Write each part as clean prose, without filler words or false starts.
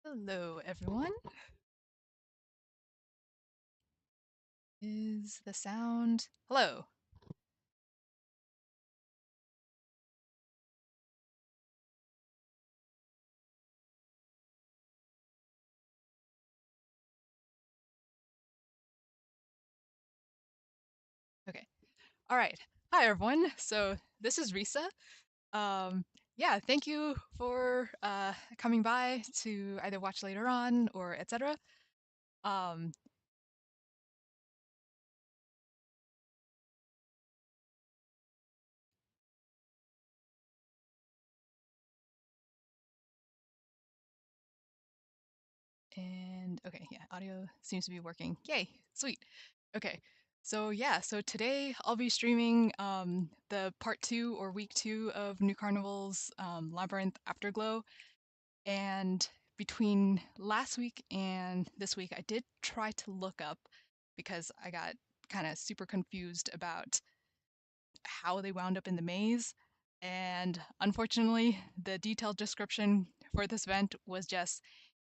Hello, everyone. Is the sound? Hello. Okay. All right. Hi, everyone. So this is Risa. Um, yeah, thank you for coming by to either watch later on or etc. Um, and okay, yeah, audio seems to be working. Yay, sweet. Okay. So yeah, so today I'll be streaming the part two or week two of New Carnival's Labyrinth Afterglow. And between last week and this week, I did try to look up because I got kind of super confused about how they wound up in the maze. And unfortunately, the detailed description for this event was just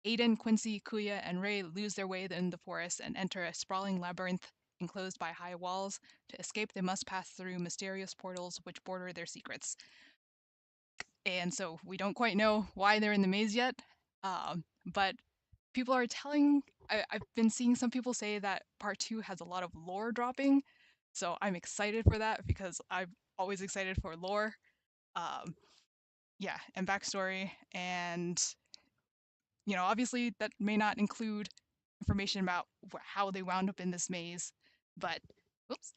Aiden, Quincy, Kuya, and Ray lose their way in the forest and enter a sprawling labyrinth enclosed by high walls. To escape, they must pass through mysterious portals which border their secrets. And so we don't quite know why they're in the maze yet. But people are telling, I've been seeing some people say that part two has a lot of lore dropping. So I'm excited for that because I'm always excited for lore. Um, yeah, and backstory. And, obviously that may not include information about how they wound up in this maze. But, oops,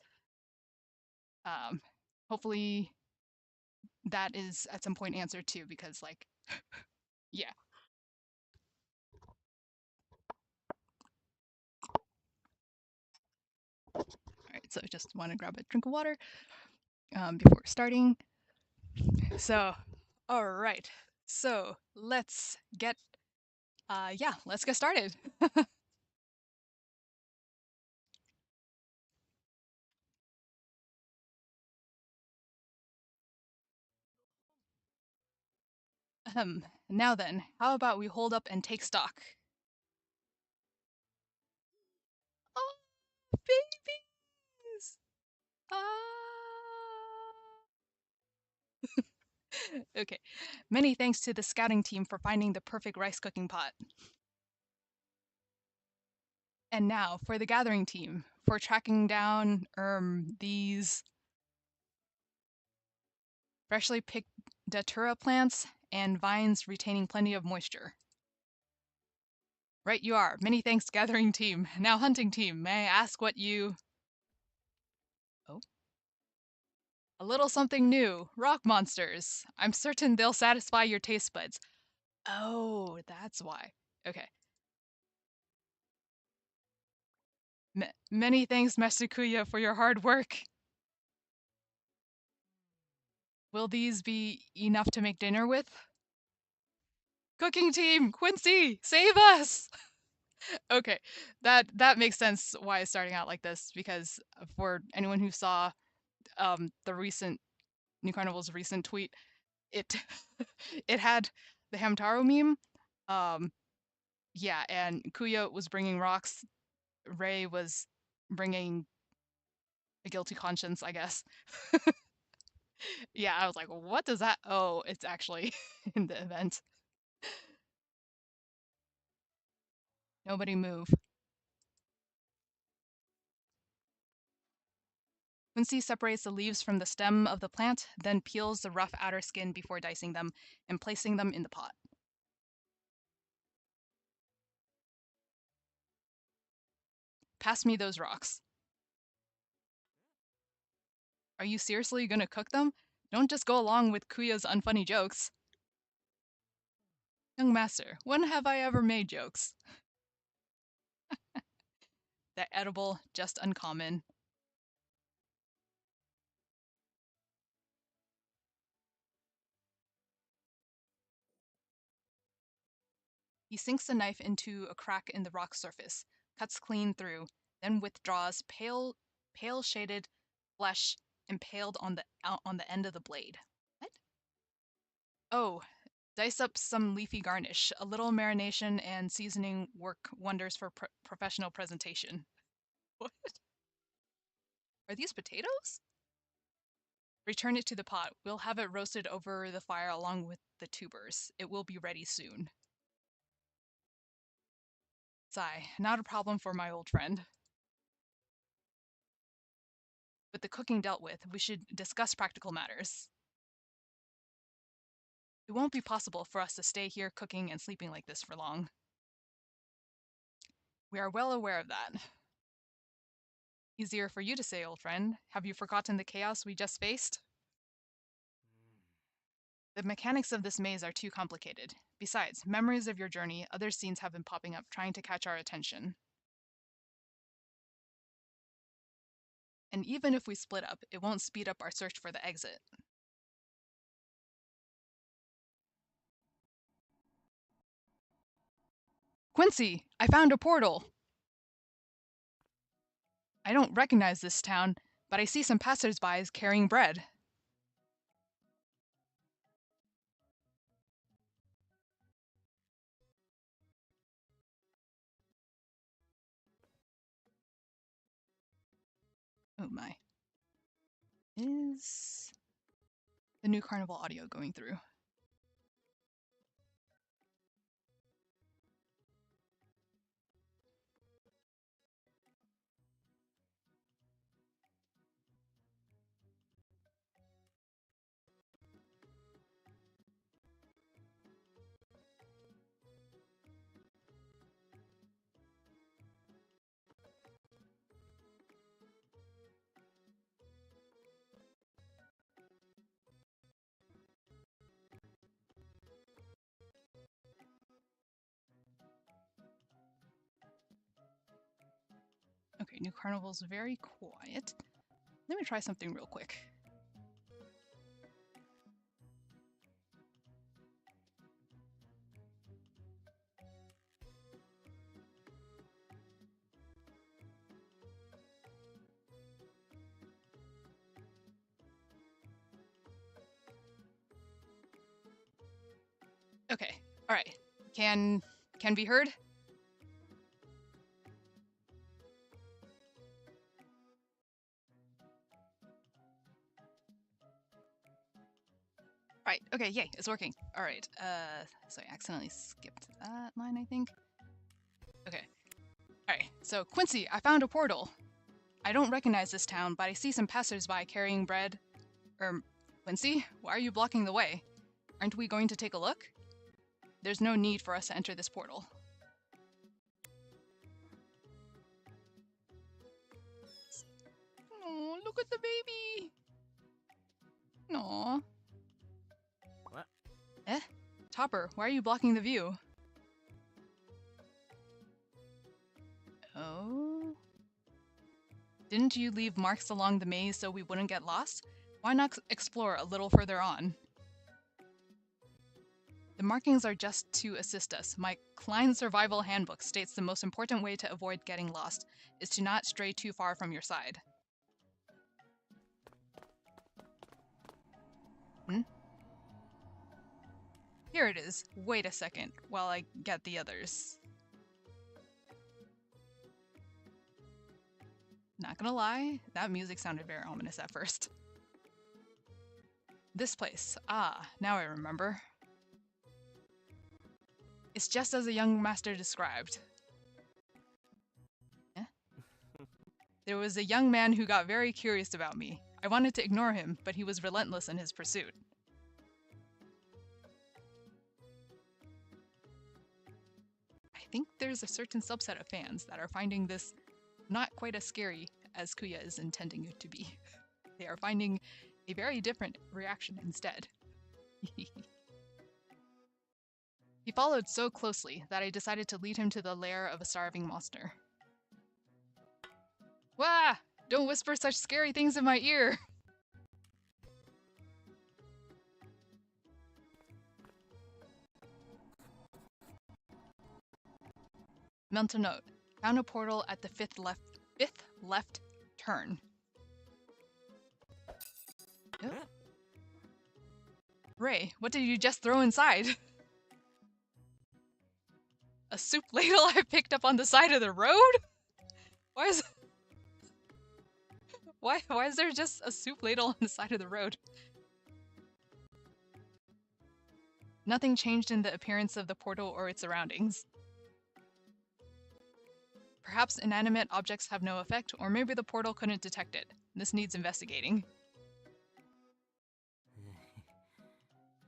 um, hopefully that is at some point answered too because, like, yeah. All right, so just want to grab a drink of water before starting. So, all right. So let's get started. Now then, how about we hold up and take stock? Oh, babies! Ah. Okay. Many thanks to the scouting team for finding the perfect rice cooking pot. And now for the gathering team for tracking down these freshly picked datura plants and vines retaining plenty of moisture. Right you are. Many thanks, gathering team. Now hunting team, may I ask what you... Oh. A little something new. Rock monsters. I'm certain they'll satisfy your taste buds. Oh, that's why. Okay. Many thanks, Masukuya, for your hard work. Will these be enough to make dinner with? Cooking team, Quincy, save us! Okay, that makes sense why it's starting out like this, because for anyone who saw the recent New Carnival's recent tweet, it it had the Hamtaro meme. Um, yeah, and Kuya was bringing rocks. Ray was bringing a guilty conscience, I guess. Yeah, I was like, what does that? Oh, it's actually in the event. Nobody move. Quincy separates the leaves from the stem of the plant, then peels the rough outer skin before dicing them and placing them in the pot. Pass me those rocks. Are you seriously gonna cook them? Don't just go along with Kuya's unfunny jokes. Young master, when have I ever made jokes? That edible, just uncommon. He sinks the knife into a crack in the rock surface, cuts clean through, then withdraws pale shaded flesh impaled on the end of the blade. What? Oh, Dice up some leafy garnish. A little marination and seasoning work wonders for professional presentation. What? Are these potatoes? Return it to the pot. We'll have it roasted over the fire along with the tubers. It will be ready soon. Sigh. Not a problem for my old friend. With the cooking dealt with, we should discuss practical matters. It won't be possible for us to stay here cooking and sleeping like this for long. We are well aware of that. Easier for you to say, old friend. Have you forgotten the chaos we just faced? The mechanics of this maze are too complicated. Besides, memories of your journey, other scenes have been popping up, trying to catch our attention. And even if we split up, it won't speed up our search for the exit. Quincy, I found a portal! I don't recognize this town, but I see some passersby carrying bread. Oh my. Is the new Carnival audio going through? Okay, new Carnival's very quiet. Let me try something real quick. Okay, all right. Can be heard? Right, okay, yay, it's working. All right, so I accidentally skipped that line, I think. Okay, all right, so Quincy, I found a portal. I don't recognize this town, but I see some passersby carrying bread. Quincy, why are you blocking the way? Aren't we going to take a look? There's no need for us to enter this portal. Oh, look at the baby! Aww. What? Eh? Topper, why are you blocking the view? Oh? Didn't you leave marks along the maze so we wouldn't get lost? Why not explore a little further on? The markings are just to assist us. My Klein Survival Handbook states the most important way to avoid getting lost is to not stray too far from your side. Hmm? Here it is. Wait a second while I get the others. Not gonna lie, that music sounded very ominous at first. This place. Ah, now I remember. It's just as the young master described. Eh? There was a young man who got very curious about me. I wanted to ignore him, but he was relentless in his pursuit. I think there's a certain subset of fans that are finding this not quite as scary as Kuya is intending it to be. They are finding a very different reaction instead. He followed so closely that I decided to lead him to the lair of a starving monster. Wah! Don't whisper such scary things in my ear! Mental note. Found a portal at the fifth left turn. Yep. Ray, what did you just throw inside? A soup ladle I picked up on the side of the road? Why is why is there just a soup ladle on the side of the road? Nothing changed in the appearance of the portal or its surroundings. Perhaps inanimate objects have no effect, or maybe the portal couldn't detect it. This needs investigating.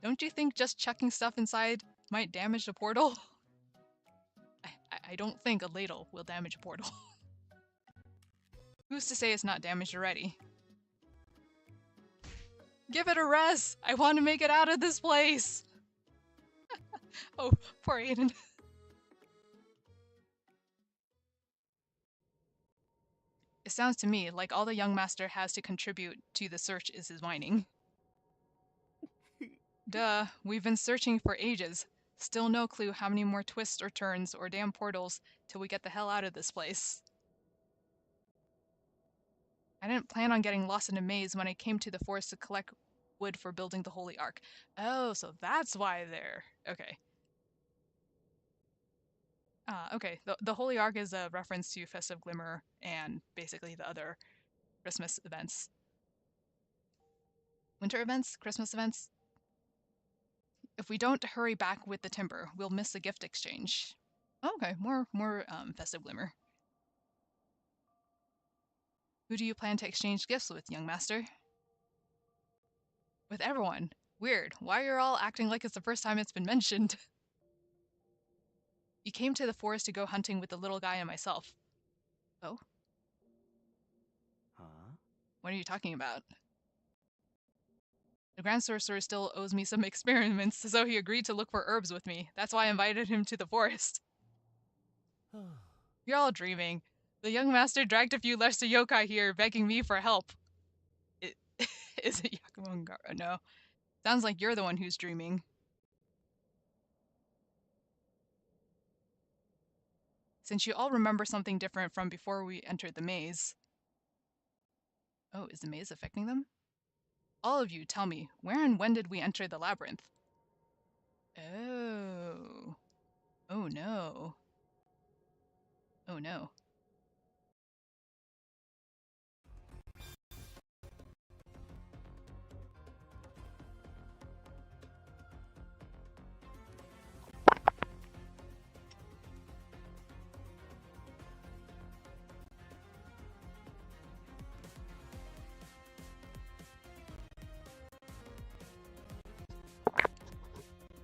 Don't you think just chucking stuff inside might damage the portal? I don't think a ladle will damage a portal. Who's to say it's not damaged already? Give it a rest! I want to make it out of this place! Oh, poor Aiden. It sounds to me like all the young master has to contribute to the search is his whining. Duh, we've been searching for ages. Still no clue how many more twists or turns or damn portals till we get the hell out of this place. I didn't plan on getting lost in a maze when I came to the forest to collect wood for building the Holy Ark. Oh, so that's why they're... Okay. Okay, the Holy Ark is a reference to Festive Glimmer and basically the other Christmas events. Winter events? Christmas events? If we don't hurry back with the timber, we'll miss the gift exchange. Oh, okay, more Festive Glimmer. Who do you plan to exchange gifts with, young master? With everyone. Weird. Why are you all acting like it's the first time it's been mentioned? You came to the forest to go hunting with the little guy and myself. Oh? Huh? What are you talking about? The Grand Sorcerer still owes me some experiments, so he agreed to look for herbs with me. That's why I invited him to the forest. You're all dreaming. The young master dragged a few lesser yokai here, begging me for help. It, is it Yakumongara? No. Sounds like you're the one who's dreaming. Since you all remember something different from before we entered the maze. Oh, is the maze affecting them? All of you, tell me, where and when did we enter the labyrinth? Oh. Oh no. Oh no.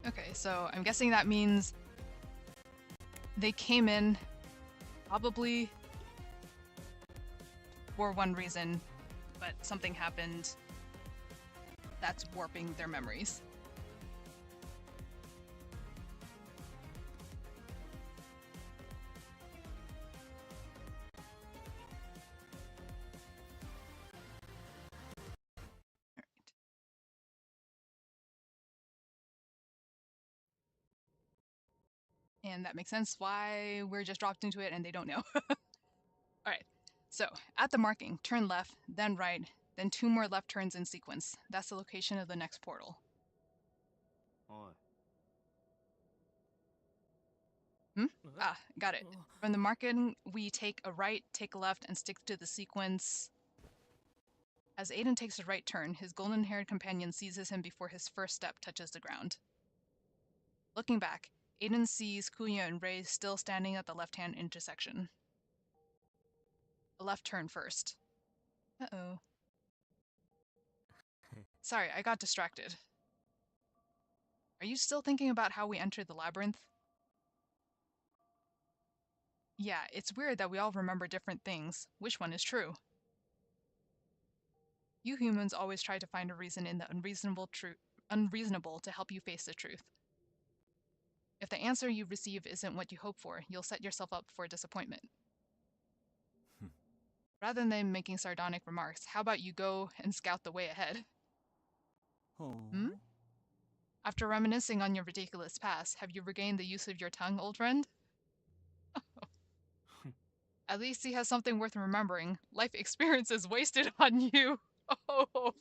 Okay, so I'm guessing that means they came in probably for one reason, but something happened that's warping their memories. And that makes sense why we're just dropped into it and they don't know. Alright, so at the marking, turn left, then right, then 2 more left turns in sequence. That's the location of the next portal. Oi. Hmm? Ah, got it. From the marking, we take a right, take a left, and stick to the sequence. As Aiden takes a right turn, his golden-haired companion seizes him before his first step touches the ground. Looking back, Aiden sees Kuya and Ray still standing at the left-hand intersection. A left turn first. Uh-oh. Sorry, I got distracted. Are you still thinking about how we entered the labyrinth? Yeah, it's weird that we all remember different things. Which one is true? You humans always try to find a reason in the unreasonable to help you face the truth. If the answer you receive isn't what you hope for, you'll set yourself up for disappointment. Rather than making sardonic remarks, how about you go and scout the way ahead? Hmm? Oh. After reminiscing on your ridiculous past, have you regained the use of your tongue, old friend? At least he has something worth remembering. Life experience is wasted on you. Oh.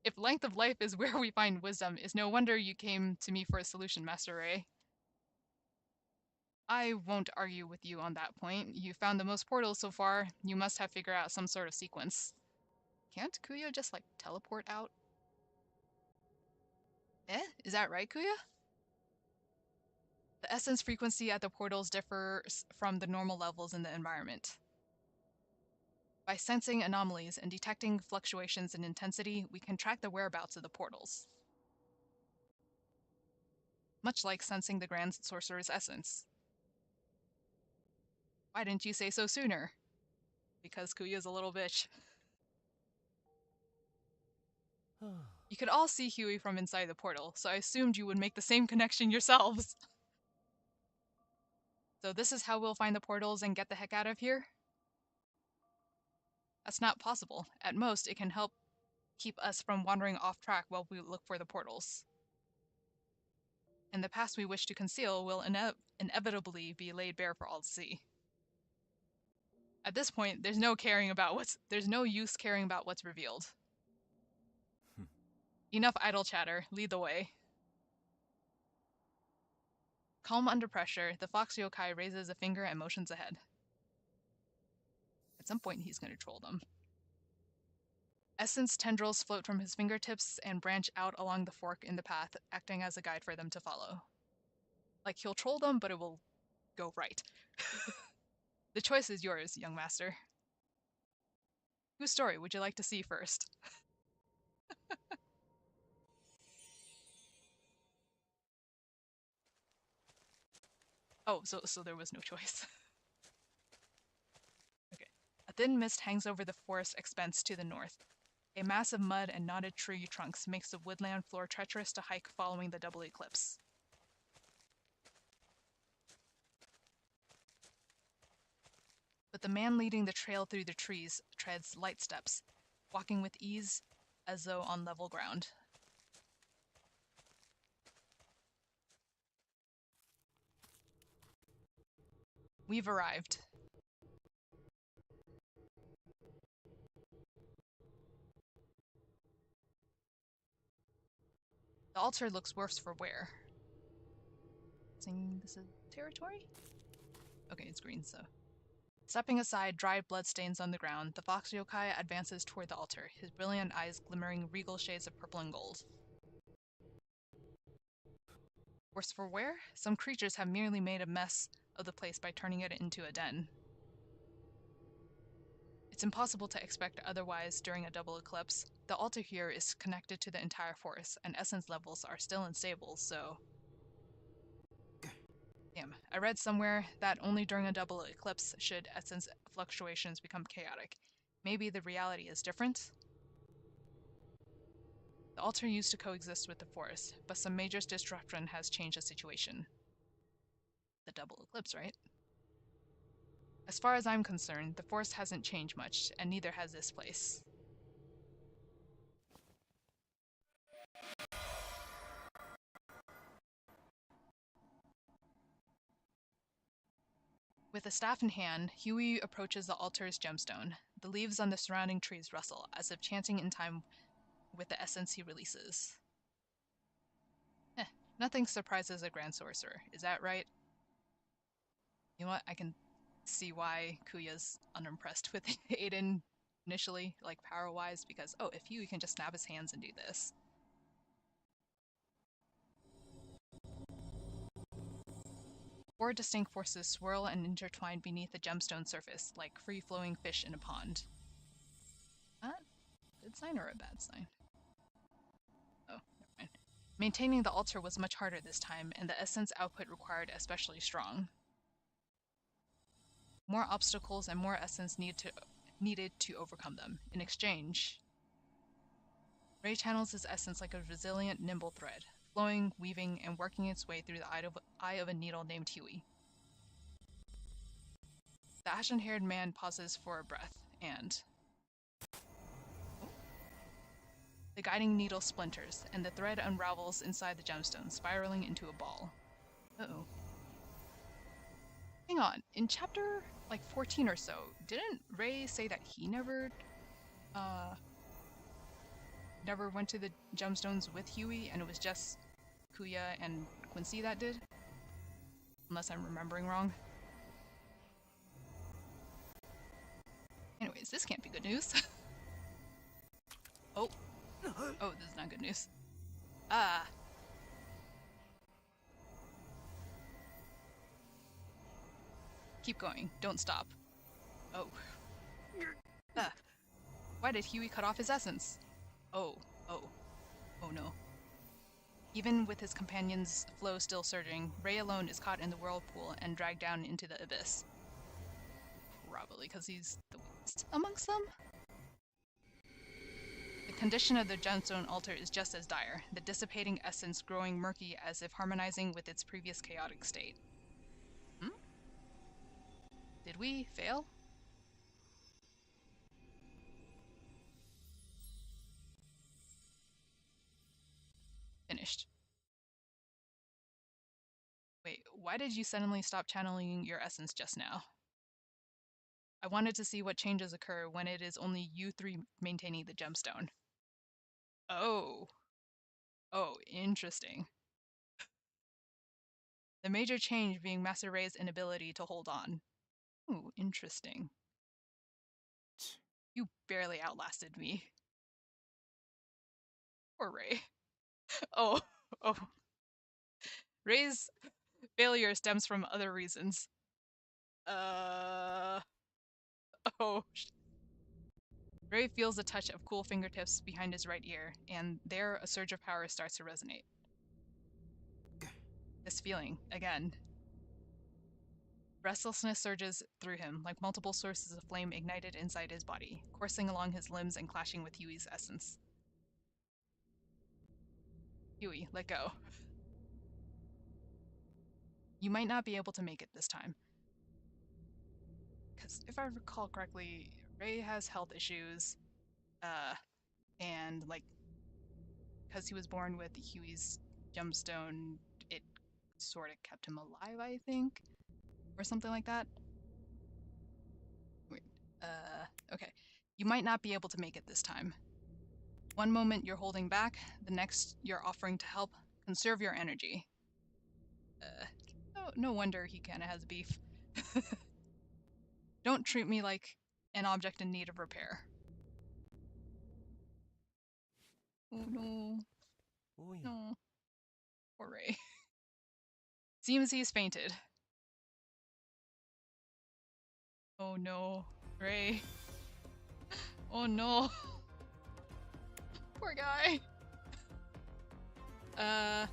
If length of life is where we find wisdom, it's no wonder you came to me for a solution, Master Ray. I won't argue with you on that point. You found the most portals so far. You must have figured out some sort of sequence. Can't Kuya just, like, teleport out? Eh? Is that right, Kuya? The essence frequency at the portals differs from the normal levels in the environment. By sensing anomalies and detecting fluctuations in intensity, we can track the whereabouts of the portals. Much like sensing the Grand Sorcerer's essence. Why didn't you say so sooner? Because Kuya's a little bitch. You could all see Huey from inside the portal, so I assumed you would make the same connection yourselves. So this is how we'll find the portals and get the heck out of here? That's not possible. At most, it can help keep us from wandering off track while we look for the portals. And the past we wish to conceal will inevitably be laid bare for all to see. At this point, there's no use caring about what's revealed. Enough idle chatter. Lead the way. Calm under pressure, the fox yokai raises a finger and motions ahead. At some point, he's going to troll them. Essence tendrils float from his fingertips and branch out along the fork in the path, acting as a guide for them to follow. Like, he'll troll them, but it will go right. The choice is yours, young master. Whose story would you like to see first? Oh, so there was no choice. Okay. A thin mist hangs over the forest expanse to the north. A mass of mud and knotted tree trunks makes the woodland floor treacherous to hike following the double eclipse. But the man leading the trail through the trees treads light steps, walking with ease as though on level ground. We've arrived. The altar looks worse for wear. Saying this is territory? Okay, it's green, so. Stepping aside dried bloodstains on the ground, the fox yokai advances toward the altar, his brilliant eyes glimmering regal shades of purple and gold. Worse for wear? Some creatures have merely made a mess of the place by turning it into a den. It's impossible to expect otherwise during a double eclipse. The altar here is connected to the entire forest, and essence levels are still unstable, so... Damn, I read somewhere that only during a double eclipse should essence fluctuations become chaotic. Maybe the reality is different? The altar used to coexist with the forest, but some major disruption has changed the situation. The double eclipse, right? As far as I'm concerned, the forest hasn't changed much, and neither has this place. With a staff in hand, Huey approaches the altar's gemstone. The leaves on the surrounding trees rustle, as if chanting in time with the essence he releases. Nothing surprises a Grand Sorcerer, is that right? You know what, I can see why Kuya's unimpressed with Aiden initially, like power-wise, because, oh, if Huey can just snap his hands and do this. Four distinct forces swirl and intertwine beneath the gemstone surface, like free-flowing fish in a pond. A good sign or a bad sign? Oh, never mind. Maintaining the altar was much harder this time, and the essence output required especially strong. More obstacles and more essence needed to overcome them. In exchange, Ray channels his essence like a resilient, nimble thread, flowing, weaving, and working its way through the eye of a needle named Huey. The ashen-haired man pauses for a breath, and... Oh. The guiding needle splinters, and the thread unravels inside the gemstone, spiraling into a ball. Uh-oh. Hang on, in chapter, like, 14 or so, didn't Ray say that he never, never went to the gemstones with Huey and it was just Kuya and Quincy that did? Unless I'm remembering wrong. Anyways, this can't be good news. Oh. Oh, this is not good news. Ah. Keep going. Don't stop. Oh. Ah. Why did Huey cut off his essence? Oh. Oh. Oh no. Even with his companion's flow still surging, Ray alone is caught in the whirlpool and dragged down into the abyss. Probably because he's the weakest amongst them? The condition of the gemstone altar is just as dire, the dissipating essence growing murky as if harmonizing with its previous chaotic state. Hmm? Did we fail? Finished. Wait, why did you suddenly stop channeling your essence just now? I wanted to see what changes occur when it is only you three maintaining the gemstone. Oh. Oh, interesting. The major change being Master Ray's inability to hold on. Ooh, interesting. You barely outlasted me. Poor Ray. Oh, oh. Ray's failure stems from other reasons. Uh. Oh. Ray feels the touch of cool fingertips behind his right ear, and there a surge of power starts to resonate. This feeling, again. Restlessness surges through him, like multiple sources of flame ignited inside his body, coursing along his limbs and clashing with Huey's essence. Huey, let go. You might not be able to make it this time. Because if I recall correctly, Ray has health issues, uh, and like, because he was born with Huey's gemstone, it sort of kept him alive, I think, or something like that. Wait, okay. You might not be able to make it this time. One moment you're holding back, the next you're offering to help. Conserve your energy. No wonder he kind of has beef. Don't treat me like an object in need of repair. Oh no. No. Poor Ray. Seems he's fainted. Oh no. Ray. Oh no. Poor guy. Uh.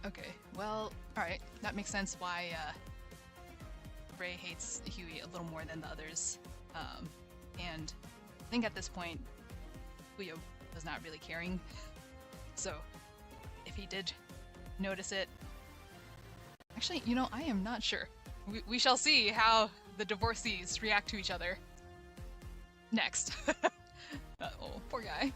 Okay. Well, alright. That makes sense why, Ray hates Huey a little more than the others. And I think at this point, Kuya was not really caring. So, if he did notice it, actually, you know, I am not sure. We shall see how the divorcees react to each other next. Oh, poor guy.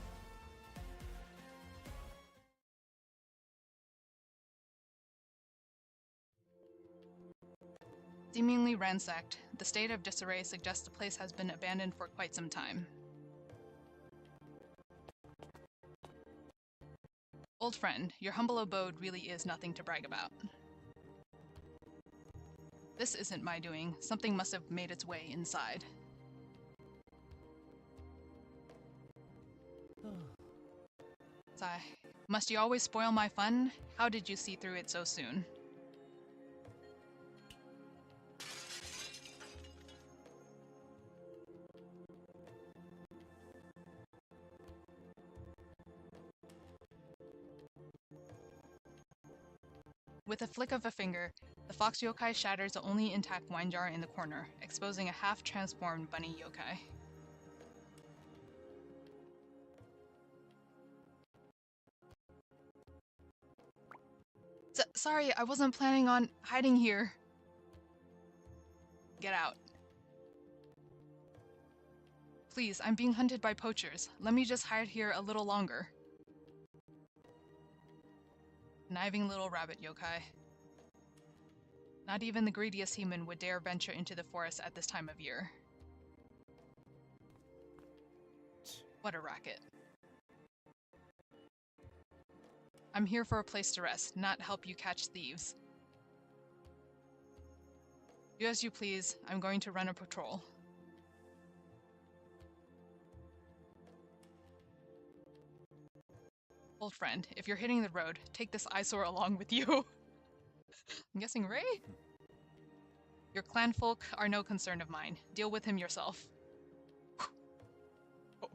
Seemingly ransacked, the state of disarray suggests the place has been abandoned for quite some time. Old friend, your humble abode really is nothing to brag about. This isn't my doing. Something must have made its way inside. Sigh. Must you always spoil my fun? How did you see through it so soon? With a flick of a finger, the fox yokai shatters the only intact wine jar in the corner, exposing a half-transformed bunny yokai. Sorry, I wasn't planning on hiding here. Get out. Please, I'm being hunted by poachers. Let me just hide here a little longer. Conniving little rabbit yokai. Not even the greediest human would dare venture into the forest at this time of year. What a racket. I'm here for a place to rest, not help you catch thieves. Do as you please, I'm going to run a patrol. Old friend, if you're hitting the road, take this eyesore along with you. I'm guessing Ray? Your clan folk are no concern of mine. Deal with him yourself. Oh.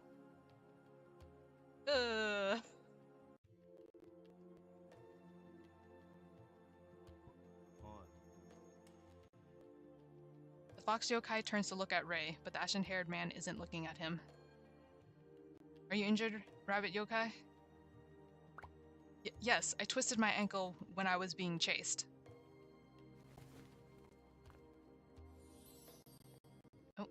On. The fox yokai turns to look at Ray, but the ashen-haired man isn't looking at him. Are you injured, rabbit yokai? Yes, I twisted my ankle when I was being chased. Oh.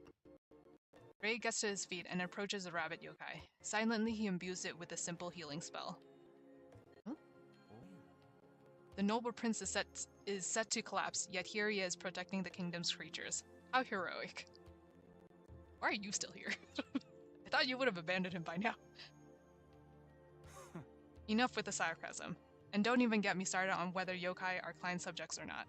Ray gets to his feet and approaches the rabbit yokai. Silently, he imbues it with a simple healing spell. Huh? The noble prince is set to collapse, yet here he is protecting the kingdom's creatures. How heroic. Why are you still here? I thought you would have abandoned him by now. Enough with the sarcasm. And don't even get me started on whether yokai are clan subjects or not.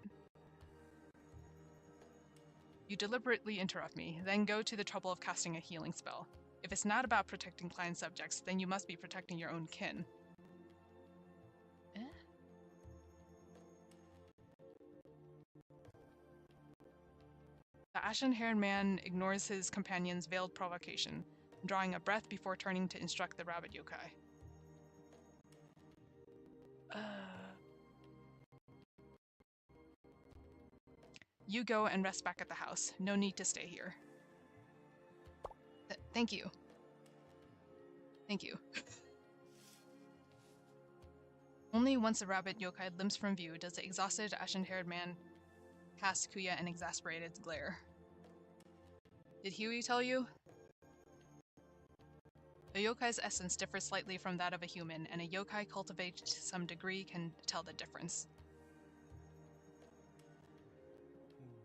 You deliberately interrupt me, then go to the trouble of casting a healing spell. If it's not about protecting clan subjects, then you must be protecting your own kin. Eh? The ashen-haired man ignores his companion's veiled provocation, drawing a breath before turning to instruct the rabbit yokai. You go and rest back at the house. No need to stay here. Thank you. Thank you. Only once the rabbit yokai limps from view does the exhausted ashen-haired man cast Kuya an exasperated glare. Did Huey tell you? A yokai's essence differs slightly from that of a human, and a yokai cultivated to some degree can tell the difference.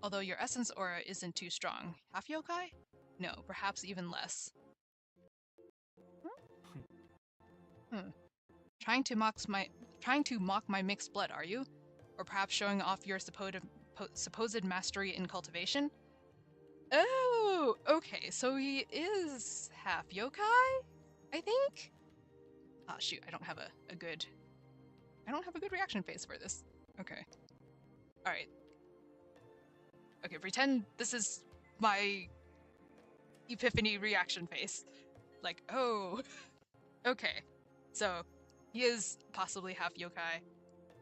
Although your essence aura isn't too strong. Half yokai? No, perhaps even less. Hmm. Trying to mock my mixed blood, are you? Or perhaps showing off your supposed mastery in cultivation? Oh, okay, so he is half yokai, I think? Ah, shoot, I don't have a good reaction face for this. Okay. Alright. Okay, pretend this is my epiphany reaction face. Like, oh, okay. So, he is possibly half yokai,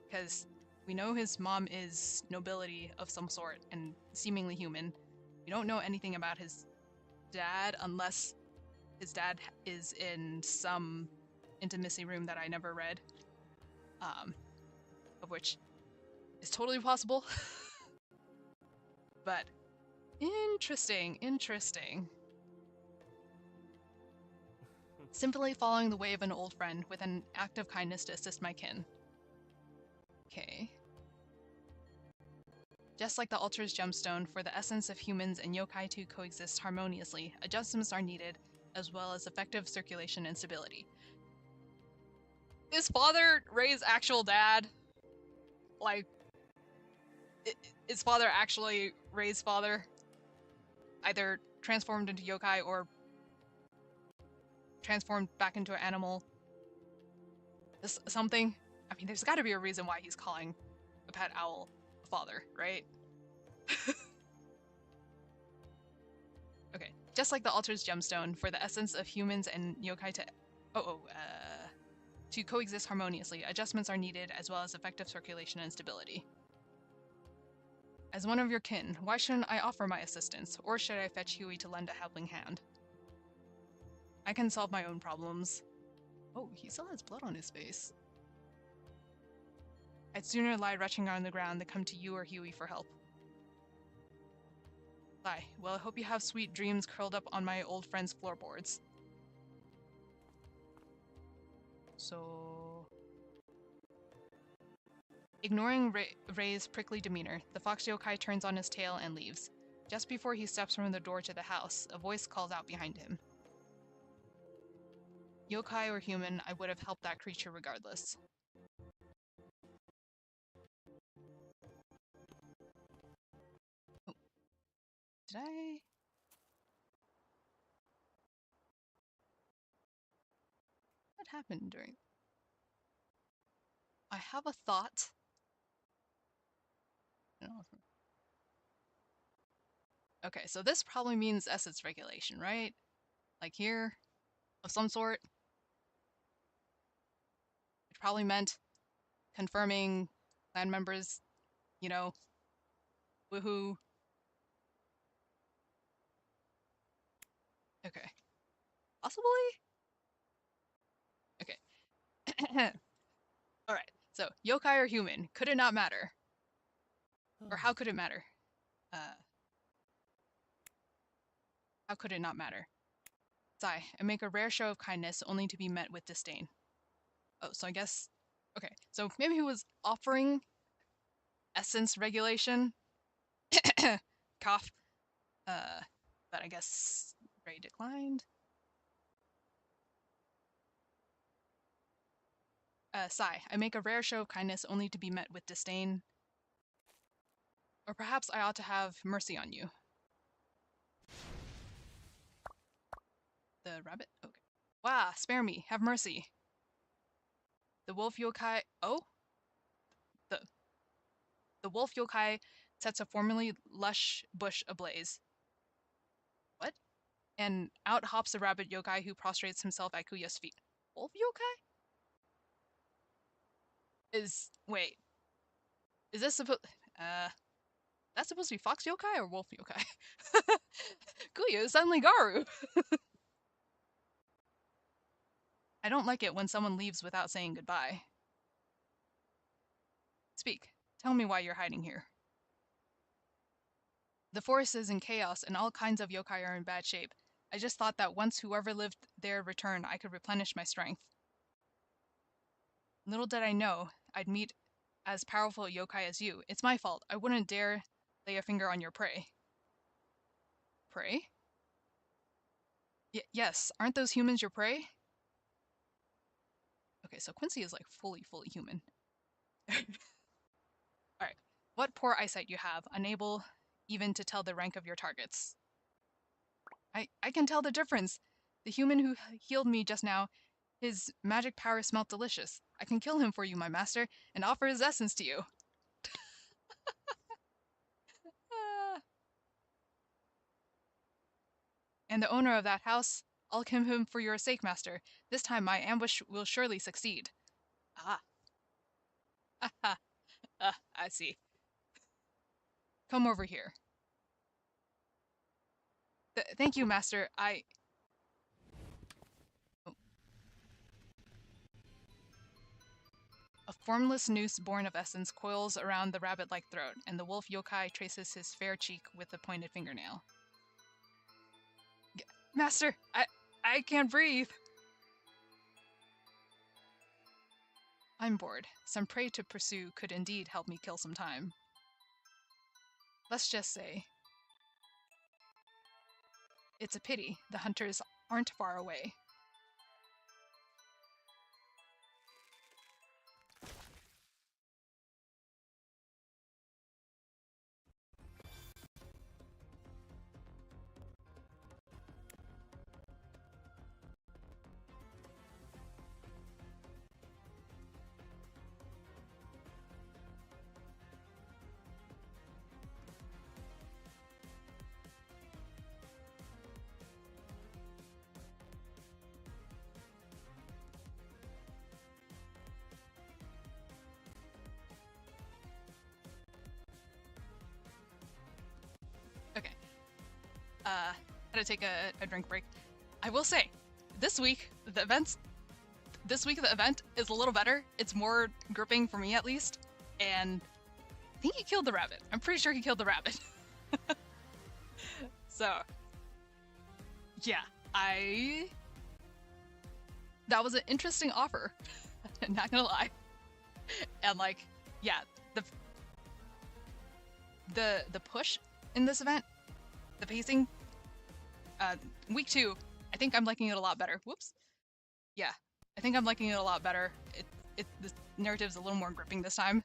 because we know his mom is nobility of some sort and seemingly human. We don't know anything about his dad unless his dad is in some intimacy room that I never read, of which is totally possible. But interesting. Simply following the way of an old friend with an act of kindness to assist my kin. Okay. Just like the altar's gemstone, for the essence of humans and yokai to coexist harmoniously, adjustments are needed, as well as effective circulation and stability. Is father Ray's actual dad? Like, is father actually Ray's father? Either transformed into yokai or transformed back into an animal? Something? I mean, there's gotta be a reason why he's calling a pet owl a father, right? Okay, just like the altar's gemstone, for the essence of humans and yokai to coexist harmoniously, adjustments are needed as well as effective circulation and stability. As one of your kin, why shouldn't I offer my assistance, or should I fetch Huey to lend a helping hand? I can solve my own problems. Oh, he still has blood on his face. I'd sooner lie retching on the ground than come to you or Huey for help. Sigh. Well, I hope you have sweet dreams curled up on my old friend's floorboards. So... Ignoring Rei's prickly demeanor, the fox yokai turns on his tail and leaves. Just before he steps from the door to the house, a voice calls out behind him. Yokai or human, I would have helped that creature regardless. Oh, did I? What happened during? I have a thought. Okay, so this probably means essence regulation, right? Like here, of some sort. It probably meant confirming clan members, you know, woohoo. Okay, possibly? Okay. All right, so yokai or human, could it not matter? Or how could it matter? Uh, how could it not matter? Sigh, I make a rare show of kindness only to be met with disdain. Oh, so I guess, okay, so maybe he was offering essence regulation. Cough. But I guess Ray declined. Sigh, I make a rare show of kindness only to be met with disdain. Or perhaps I ought to have mercy on you. The rabbit? Okay. Wah, spare me, have mercy. The wolf yokai. Oh? The, the wolf yokai sets a formerly lush bush ablaze. What? And out hops the rabbit yokai who prostrates himself at Kuya's feet. Wolf yokai? Wait. Is this supposed. That's supposed to be fox yokai or wolf yokai? Kuya is suddenly Garu. I don't like it when someone leaves without saying goodbye. Speak. Tell me why you're hiding here. The forest is in chaos and all kinds of yokai are in bad shape. I just thought that once whoever lived there returned, I could replenish my strength. Little did I know I'd meet as powerful a yokai as you. It's my fault. I wouldn't dare lay a finger on your prey. Prey? Yes, aren't those humans your prey? Okay, so Quincy is like fully human. Alright, what poor eyesight you have, unable even to tell the rank of your targets. I can tell the difference. The human who healed me just now, his magic power smelt delicious. I can kill him for you, my master, and offer his essence to you. Ah. And the owner of that house, I'll kill him for your sake, master. This time my ambush will surely succeed. Ah. I see. Come over here. Thank you, master. Oh. A formless noose born of essence coils around the rabbit-like throat, and the wolf yokai traces his fair cheek with a pointed fingernail. Master, I can't breathe. I'm bored. Some prey to pursue could indeed help me kill some time. Let's just say, it's a pity the hunters aren't far away. Okay. Had to take a drink break. I will say, this week the event is a little better. It's more gripping for me at least, and I think he killed the rabbit. I'm pretty sure he killed the rabbit. So, yeah, that was an interesting offer. Not gonna lie. And like, yeah, the the push in this event, the pacing, week 2, I think I'm liking it a lot better. Whoops. Yeah, I think I'm liking it a lot better. The narrative's a little more gripping this time.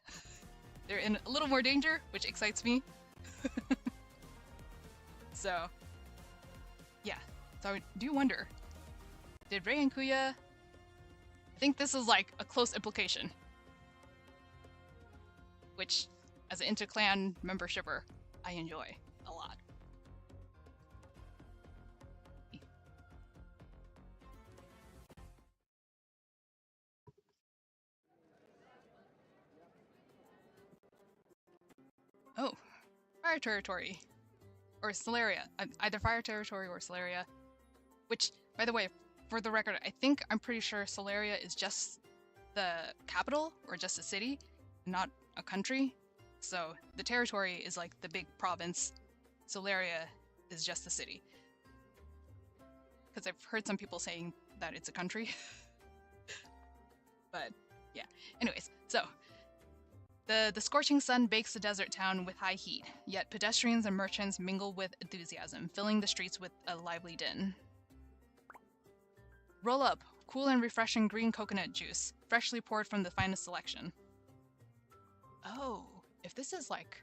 They're in a little more danger, which excites me. So, yeah. So I do wonder, did Rei and Kuya? I think this is like a close implication, which, as an interclan membershipper, I enjoy a lot. Oh, Fire Territory. Or Solaria. Either Fire Territory or Solaria. Which, by the way, for the record, I'm pretty sure Solaria is just the capital, or just a city, not a country. So the territory is like the big province. Solaria is just the city. Because I've heard some people saying that it's a country. But, yeah. Anyways, so the scorching sun bakes the desert town with high heat, yet pedestrians and merchants mingle with enthusiasm, filling the streets with a lively din. Roll up, cool and refreshing green coconut juice, freshly poured from the finest selection. Oh, if this is like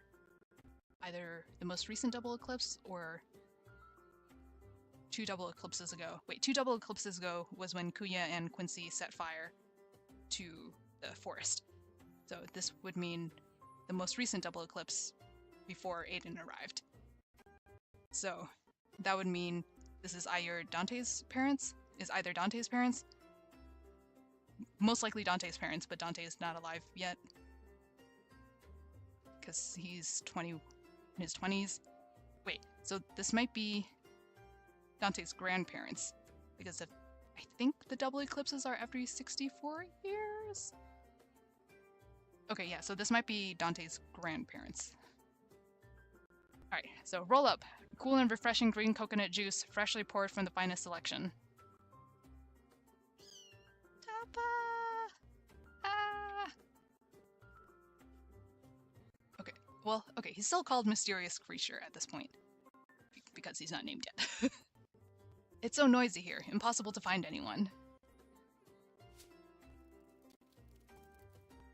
either the most recent double eclipse or 2 double eclipses ago. Wait, 2 double eclipses ago was when Kuya and Quincy set fire to the forest. So this would mean the most recent double eclipse before Aiden arrived. So that would mean this is either Dante's parents. Most likely Dante's parents, but Dante is not alive yet. Because he's 20, in his 20s. Wait, so this might be Dante's grandparents. Because I think the double eclipses are every 64 years? Okay, yeah, so this might be Dante's grandparents. Alright, so roll up. Cool and refreshing green coconut juice, freshly poured from the finest selection. Tapa! Ah! Okay, he's still called Mysterious Creature at this point. Because he's not named yet. It's so noisy here, impossible to find anyone.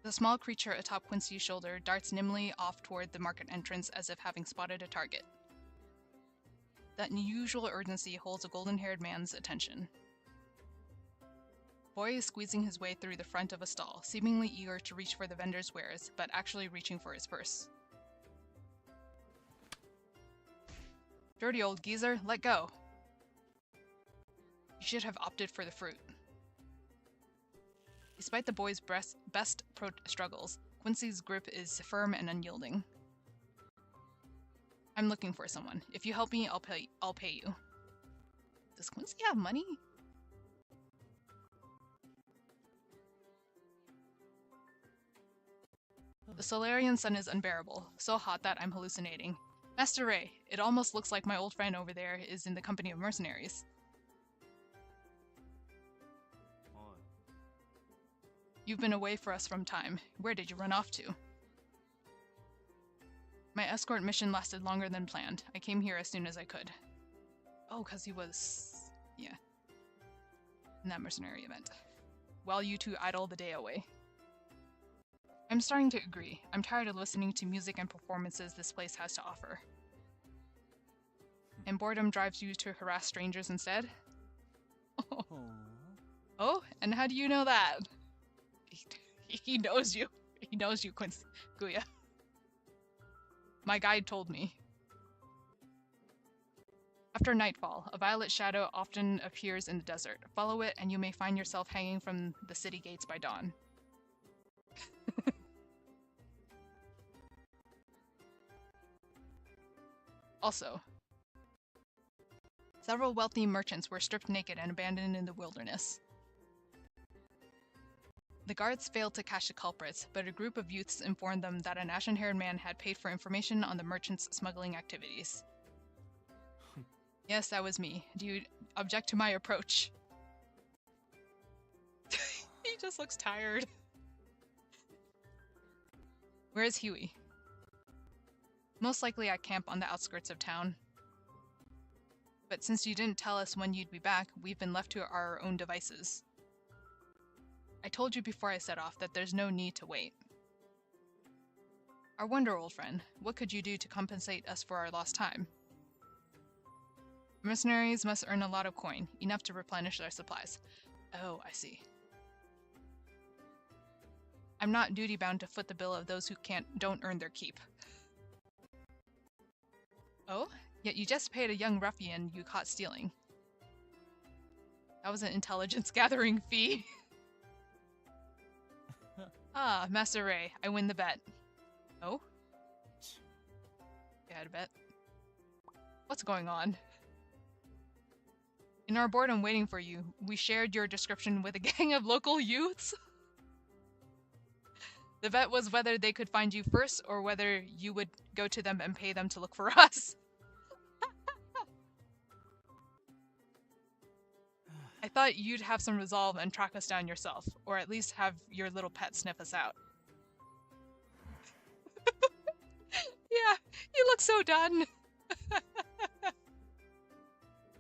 The small creature atop Quincy's shoulder darts nimbly off toward the market entrance as if having spotted a target. That unusual urgency holds a golden-haired man's attention. Boy is squeezing his way through the front of a stall, seemingly eager to reach for the vendor's wares, but actually reaching for his purse. Dirty old geezer, let go! You should have opted for the fruit. Despite the boy's best struggles, Quincy's grip is firm and unyielding. I'm looking for someone. If you help me, I'll pay you. Does Quincy have money? The Solarian sun is unbearable, so hot that I'm hallucinating. Master Ray, it almost looks like my old friend over there is in the company of mercenaries. You've been away for us from time. Where did you run off to? My escort mission lasted longer than planned. I came here as soon as I could. Oh, because he was... yeah. In that mercenary event. While you two idle the day away. I'm starting to agree. I'm tired of listening to music and performances this place has to offer. And boredom drives you to harass strangers instead? Oh, and how do you know that? He knows you. He knows you, Quincy. Kuya. My guide told me. After nightfall, a violet shadow often appears in the desert. Follow it and you may find yourself hanging from the city gates by dawn. Also, several wealthy merchants were stripped naked and abandoned in the wilderness. The guards failed to catch the culprits, but a group of youths informed them that an ashen-haired man had paid for information on the merchants' smuggling activities. Yes, that was me. Do you object to my approach? He just looks tired. Where is Huey? Most likely at camp on the outskirts of town. But since you didn't tell us when you'd be back, we've been left to our own devices. I told you before I set off that there's no need to wait. I wonder, old friend, what could you do to compensate us for our lost time? Mercenaries must earn a lot of coin, enough to replenish their supplies. Oh, I see. I'm not duty-bound to foot the bill of those who don't earn their keep. Oh? Yet you just paid a young ruffian you caught stealing. That was an intelligence-gathering fee. Ah, Master Ray, I win the bet. Oh? You had a bet? What's going on? In our boredom waiting for you, we shared your description with a gang of local youths. The bet was whether they could find you first or whether you would go to them and pay them to look for us. I thought you'd have some resolve and track us down yourself, or at least have your little pet sniff us out. Yeah, you look so done.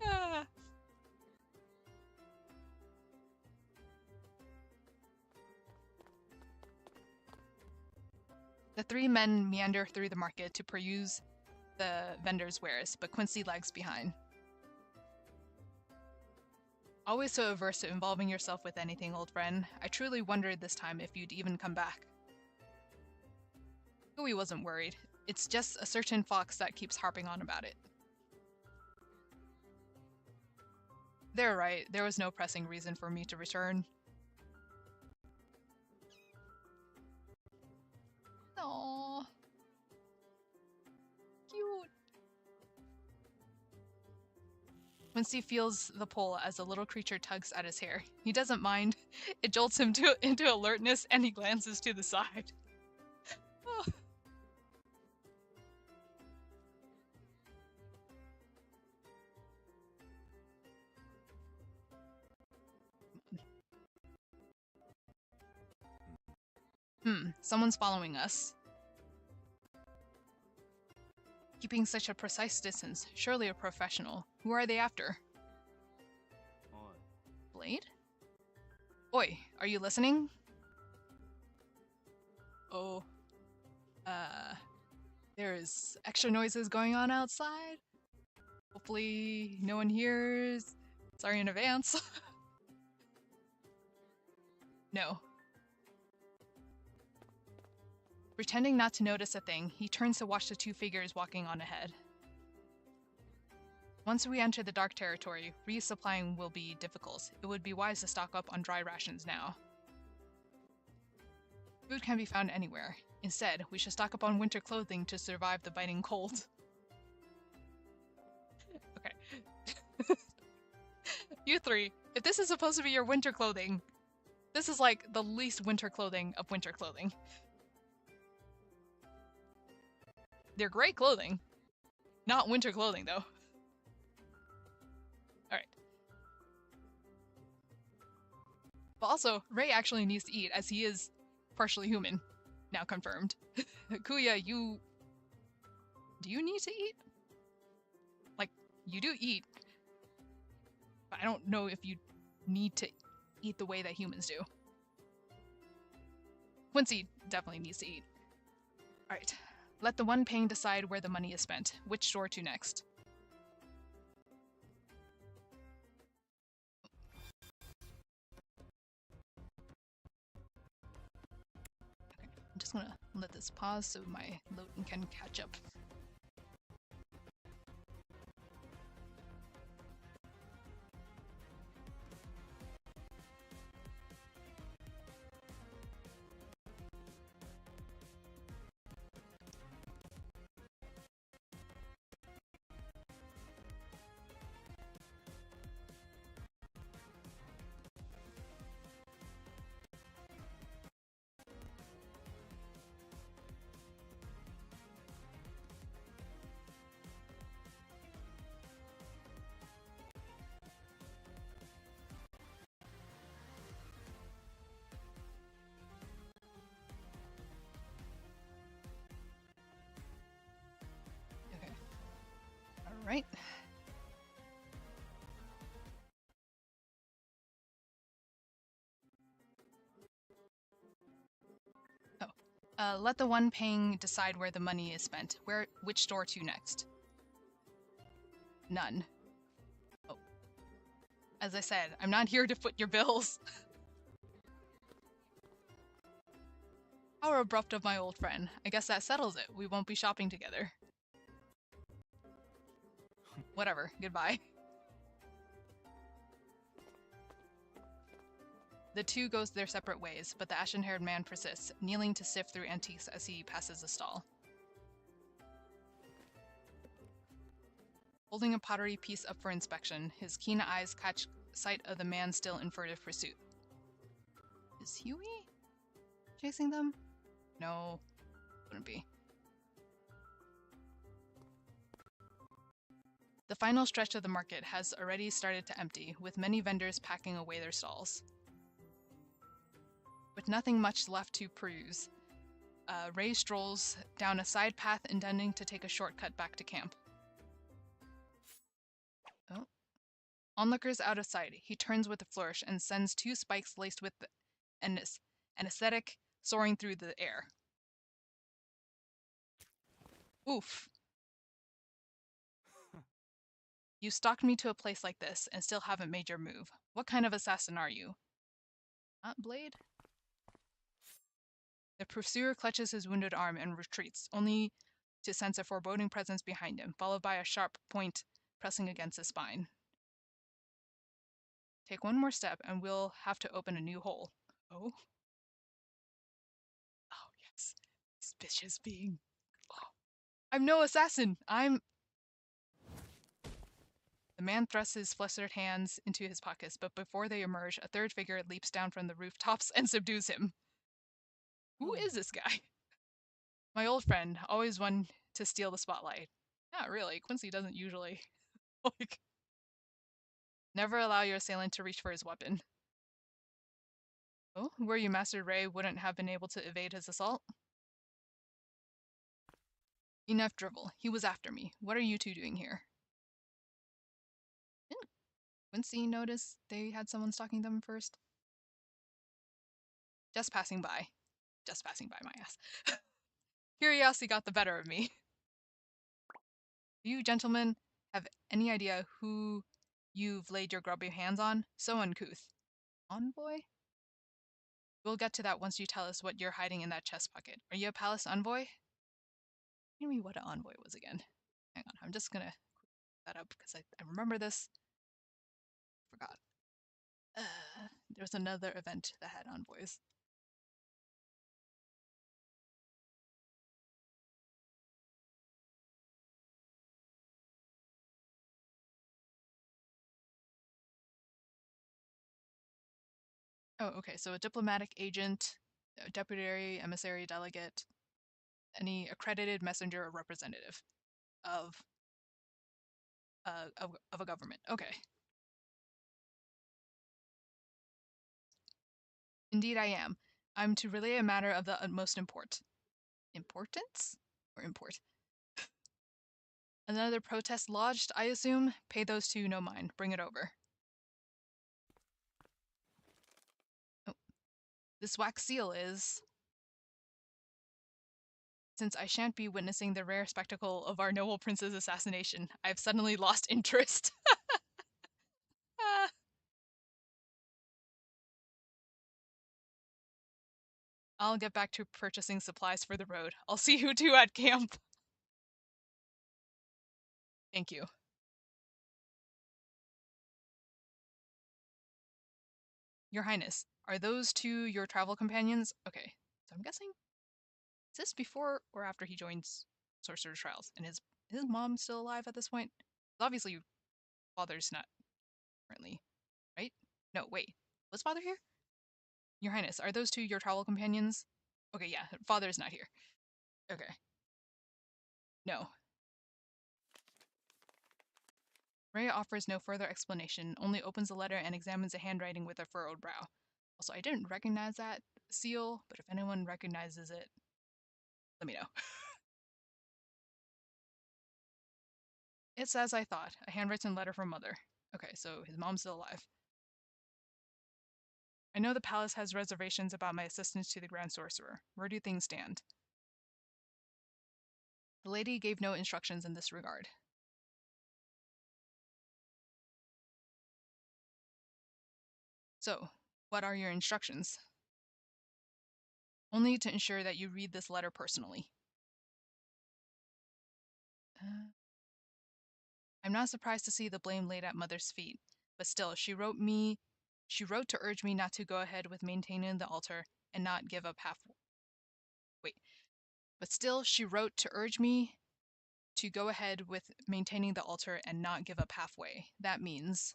Ah. The three men meander through the market to peruse the vendors' wares, but Quincy lags behind. Always so averse to involving yourself with anything, old friend. I truly wondered this time if you'd even come back. Huey wasn't worried. It's just a certain fox that keeps harping on about it. They're right. There was no pressing reason for me to return. Aww. Cute. Quincy feels the pull as the little creature tugs at his hair. He doesn't mind. It jolts him into alertness, and he glances to the side. Oh. Someone's following us. Keeping such a precise distance, surely a professional. Who are they after? Oi. Blade? Oi, are you listening? Oh. There's extra noises going on outside. Hopefully no one hears. Sorry in advance. No. Pretending not to notice a thing, he turns to watch the two figures walking on ahead. Once we enter the dark territory, resupplying will be difficult. It would be wise to stock up on dry rations now. Food can be found anywhere. Instead, we should stock up on winter clothing to survive the biting cold. Okay. You three, if this is supposed to be your winter clothing, this is like the least winter clothing of winter clothing. They're great clothing. Not winter clothing, though. Alright. But also, Ray actually needs to eat, as he is partially human. Now confirmed. Kuya, do you need to eat? Like, you do eat. But I don't know if you need to eat the way that humans do. Quincy definitely needs to eat. Alright. Let the one paying decide where the money is spent. Which store to next? Okay, I'm just gonna let this pause so my loading can catch up. right. Oh. Let the one paying decide where the money is spent. Which store to next? None. Oh. As I said, I'm not here to foot your bills. How abrupt of my old friend. I guess that settles it. We won't be shopping together. Whatever. Goodbye. The two goes their separate ways, but the ashen-haired man persists, kneeling to sift through antiques as he passes a stall. Holding a pottery piece up for inspection, his keen eyes catch sight of the man still in furtive pursuit. Is Huey chasing them? No, wouldn't be. The final stretch of the market has already started to empty, with many vendors packing away their stalls. With nothing much left to peruse, Ray strolls down a side path intending to take a shortcut back to camp. Oh. Onlookers out of sight, he turns with a flourish and sends two spikes laced with anesthetic soaring through the air. Oof. You stalked me to a place like this and still haven't made your move. What kind of assassin are you? Not Blade? The pursuer clutches his wounded arm and retreats, only to sense a foreboding presence behind him, followed by a sharp point pressing against his spine. Take one more step and we'll have to open a new hole. Oh? Oh, yes. Suspicious being. Oh. I'm no assassin. The man thrusts his flustered hands into his pockets, but before they emerge, a third figure leaps down from the rooftops and subdues him. Who is this guy? My old friend, always one to steal the spotlight. Not really. Quincy doesn't usually. Like, never allow your assailant to reach for his weapon. Oh, were you Master Ray wouldn't have been able to evade his assault? Enough drivel. He was after me. What are you two doing here? Didn't Quincy notice they had someone stalking them first? Just passing by. Just passing by my ass. Curiosity got the better of me. Do you gentlemen have any idea who you've laid your grubby hands on? So uncouth. Envoy? We'll get to that once you tell us what you're hiding in that chest pocket. Are you a palace envoy? Tell me what an envoy was again. Hang on, I'm just gonna look that up because I remember this. Forgot. There was another event that had envoys. Oh, okay. So a diplomatic agent, a deputy emissary, delegate, any accredited messenger or representative of of a government. Okay. Indeed, I am. I'm to relay a matter of the utmost importance or import. Another protest lodged, I assume. Pay those two no mind. Bring it over. Oh, this wax seal is. Since I shan't be witnessing the rare spectacle of our noble prince's assassination, I've suddenly lost interest. Ah. I'll get back to purchasing supplies for the road. I'll see you two at camp. Thank you. Your Highness, are those two your travel companions? Okay, so I'm guessing, is this before or after he joins Sorcerer's Trials? And is his mom still alive at this point? Obviously, father's not currently, right? No, wait. Was father here? Your Highness, are those two your travel companions? Okay, yeah, father's not here. Okay. No. Ray offers no further explanation, only opens the letter and examines the handwriting with a furrowed brow. Also, I didn't recognize that seal, but if anyone recognizes it, let me know. It's as I thought, a handwritten letter from Mother. Okay, so his mom's still alive. I know the palace has reservations about my assistance to the Grand Sorcerer. Where do things stand? The lady gave no instructions in this regard. So, what are your instructions? Only to ensure that you read this letter personally. Uh, I'm not surprised to see the blame laid at Mother's feet, but still, she wrote to urge me not to go ahead with maintaining the altar and not give up half. Wait, but still, she wrote to urge me to go ahead with maintaining the altar and not give up halfway. That means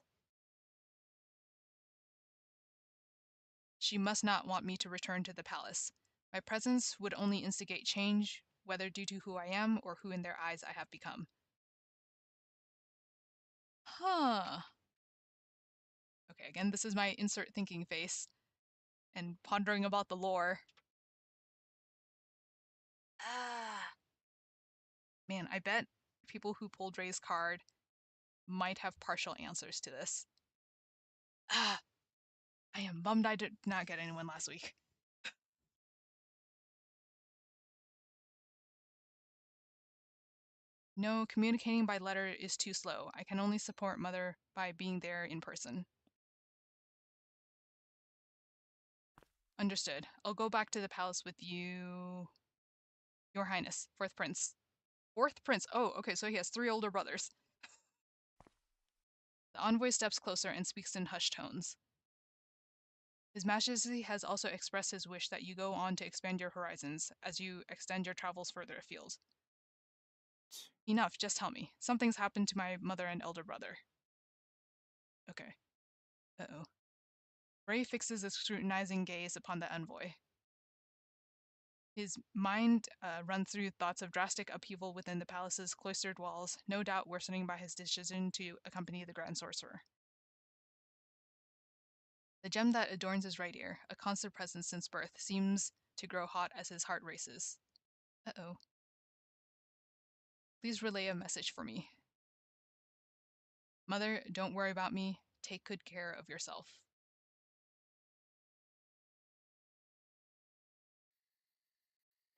she must not want me to return to the palace. My presence would only instigate change, whether due to who I am or who in their eyes I have become. Huh. Okay, again, this is my insert thinking face and pondering about the lore. Ah. Man, I bet people who pulled Ray's card might have partial answers to this. Ah. I am bummed I did not get anyone last week. No, communicating by letter is too slow. I can only support Mother by being there in person. Understood. I'll go back to the palace with you, Your Highness, Fourth Prince. Fourth Prince. Oh, okay, so he has three older brothers. The envoy steps closer and speaks in hushed tones. His Majesty has also expressed his wish that you go on to expand your horizons as you extend your travels further afield. Enough, just tell me. Something's happened to my mother and elder brother. Okay. Uh-oh. Ray fixes a scrutinizing gaze upon the envoy. His mind runs through thoughts of drastic upheaval within the palace's cloistered walls, no doubt worsening by his decision to accompany the Grand Sorcerer. The gem that adorns his right ear, a constant presence since birth, seems to grow hot as his heart races. Uh-oh. Please relay a message for me. Mother, don't worry about me. Take good care of yourself.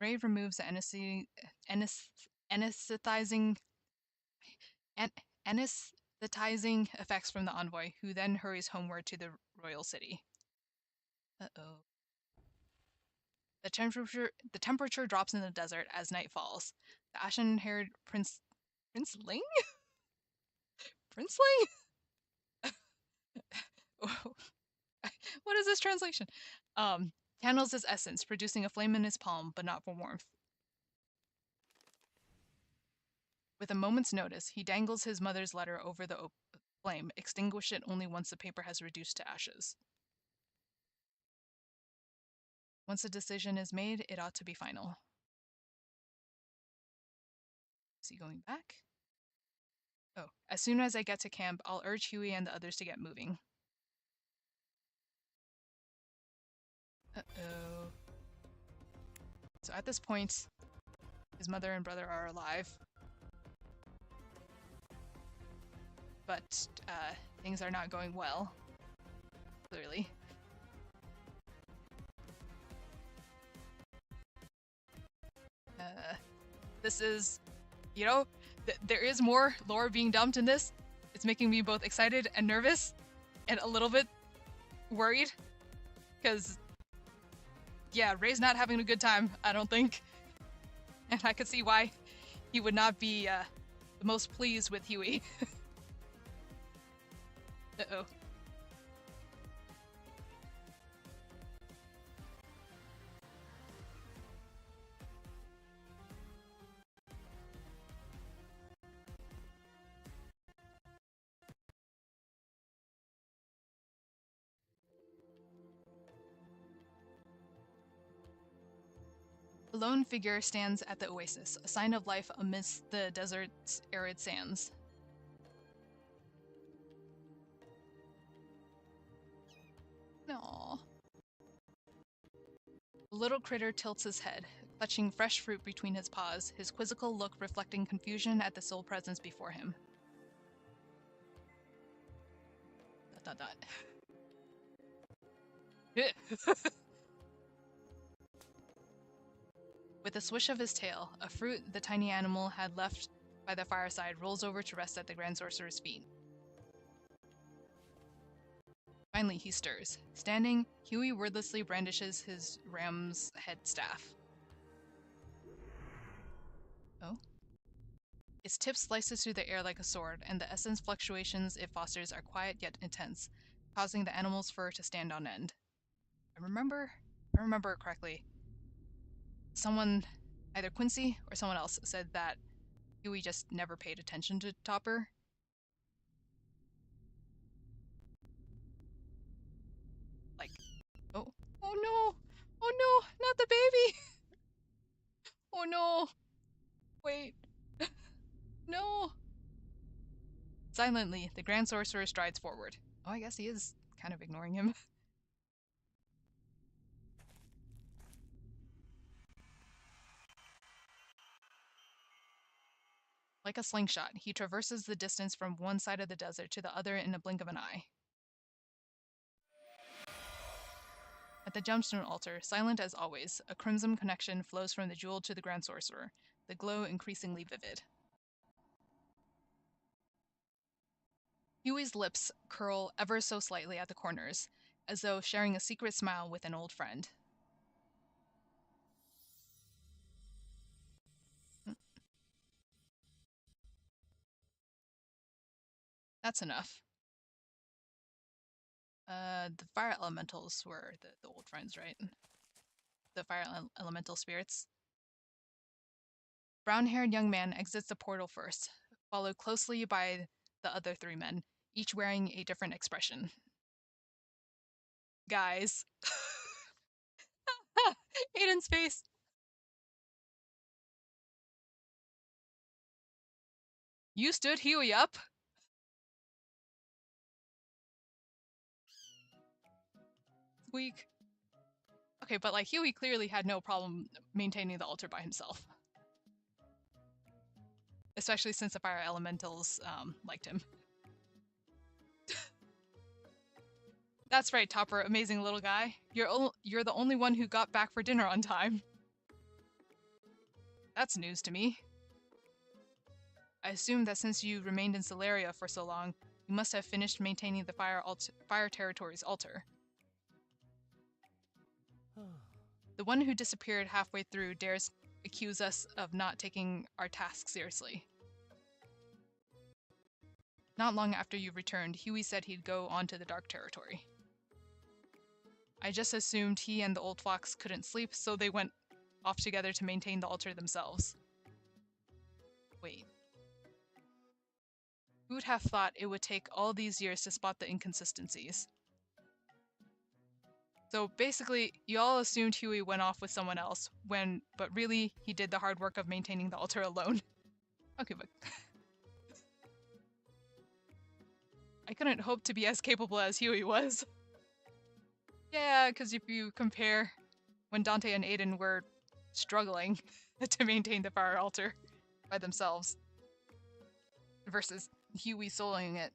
Ray removes the anesthetizing an- anesthetizing effects from the envoy, who then hurries homeward to the royal city. Uh-oh. The temperature drops in the desert as night falls. The ashen-haired Prince Ling? Prince Ling? What is this translation? Candles his essence, producing a flame in his palm, but not for warmth. With a moment's notice, he dangles his mother's letter over the flame, extinguish it only once the paper has reduced to ashes. Once a decision is made, it ought to be final. Is he going back? Oh, as soon as I get to camp, I'll urge Huey and the others to get moving. Uh-oh. So at this point, his mother and brother are alive. But things are not going well, clearly. This is, there is more lore being dumped in this. It's making me both excited and nervous and a little bit worried. Because, yeah, Ray's not having a good time, I don't think. And I could see why he would not be the most pleased with Huey. Uh-oh. A lone figure stands at the oasis, a sign of life amidst the desert's arid sands. Aww. The little critter tilts his head, clutching fresh fruit between his paws, his quizzical look reflecting confusion at the sole presence before him. dot. With a swish of his tail, a fruit the tiny animal had left by the fireside rolls over to rest at the Grand Sorcerer's feet. Finally, he stirs. Standing, Huey wordlessly brandishes his ram's head staff. Oh? Its tip slices through the air like a sword, and the essence fluctuations it fosters are quiet yet intense, causing the animal's fur to stand on end. If I remember correctly, someone, either Quincy or someone else, said that Huey just never paid attention to Topper. Like, oh, oh no, oh no, not the baby. Oh no, wait, no. Silently, the Grand Sorcerer strides forward. Oh, I guess he is kind of ignoring him. Like a slingshot, he traverses the distance from one side of the desert to the other in a blink of an eye. At the gemstone altar, silent as always, a crimson connection flows from the jewel to the Grand Sorcerer, the glow increasingly vivid. Huey's lips curl ever so slightly at the corners, as though sharing a secret smile with an old friend. That's enough. The fire elementals were the old friends, right? The fire elemental spirits. Brown-haired young man exits the portal first, followed closely by the other three men, each wearing a different expression. Guys. Aiden's face. You stood Huey up? Squeak. Okay, but like Huey clearly had no problem maintaining the altar by himself. Especially since the fire elementals liked him. That's right, Topper, amazing little guy. You're the only one who got back for dinner on time. That's news to me. I assume that since you remained in Celeria for so long, you must have finished maintaining the fire territory's altar. The one who disappeared halfway through dares accuse us of not taking our task seriously. Not long after you returned, Huey said he'd go on to the Dark Territory. I just assumed he and the old fox couldn't sleep, so they went off together to maintain the altar themselves. Wait. Who would have thought it would take all these years to spot the inconsistencies? So basically, you all assumed Huey went off with someone else, but really, he did the hard work of maintaining the altar alone. Okay, but I couldn't hope to be as capable as Huey was. Yeah, because if you compare when Dante and Aiden were struggling to maintain the fire altar by themselves versus Huey soloing it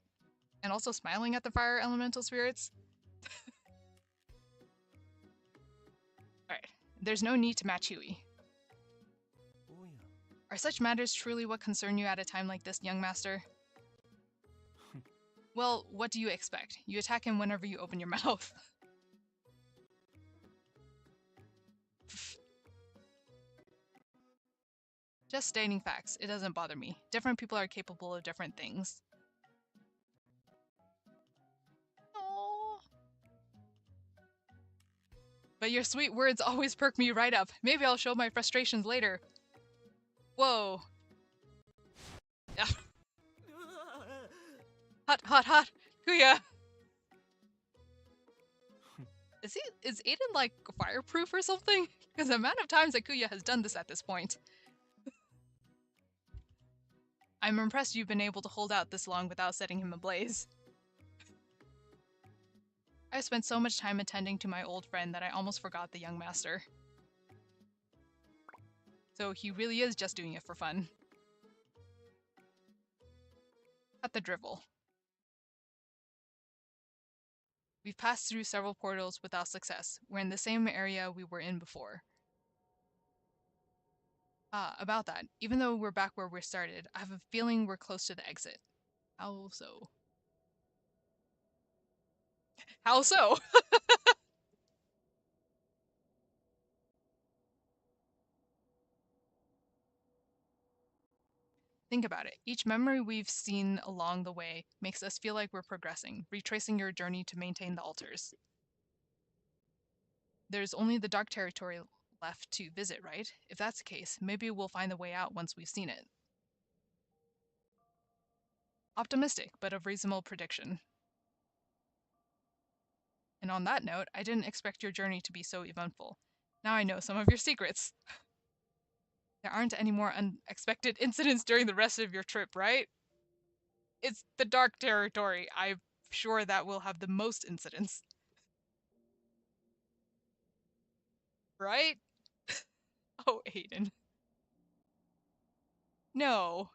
and also smiling at the fire elemental spirits. Alright, there's no need to match Huey. Are such matters truly what concern you at a time like this, young master? Well, what do you expect? You attack him whenever you open your mouth. Just stating facts. It doesn't bother me. Different people are capable of different things. Aww. But your sweet words always perk me right up. Maybe I'll show my frustrations later. Whoa. Yeah. Hot, hot, hot. Kuya. Is Aiden like fireproof or something? Because the amount of times that Kuya has done this at this point. I'm impressed you've been able to hold out this long without setting him ablaze. I've spent so much time attending to my old friend that I almost forgot the young master. So he really is just doing it for fun. Cut the drivel. We've passed through several portals without success. We're in the same area we were in before. Ah, about that. Even though we're back where we started, I have a feeling we're close to the exit. How so? How so? Think about it. Each memory we've seen along the way makes us feel like we're progressing, retracing your journey to maintain the altars. There's only the dark territory left to visit, right? If that's the case, maybe we'll find the way out once we've seen it. Optimistic, but a reasonable prediction. And on that note, I didn't expect your journey to be so eventful. Now I know some of your secrets. There aren't any more unexpected incidents during the rest of your trip, right? It's the dark territory. I'm sure that will have the most incidents. Right? Oh, Aiden. No.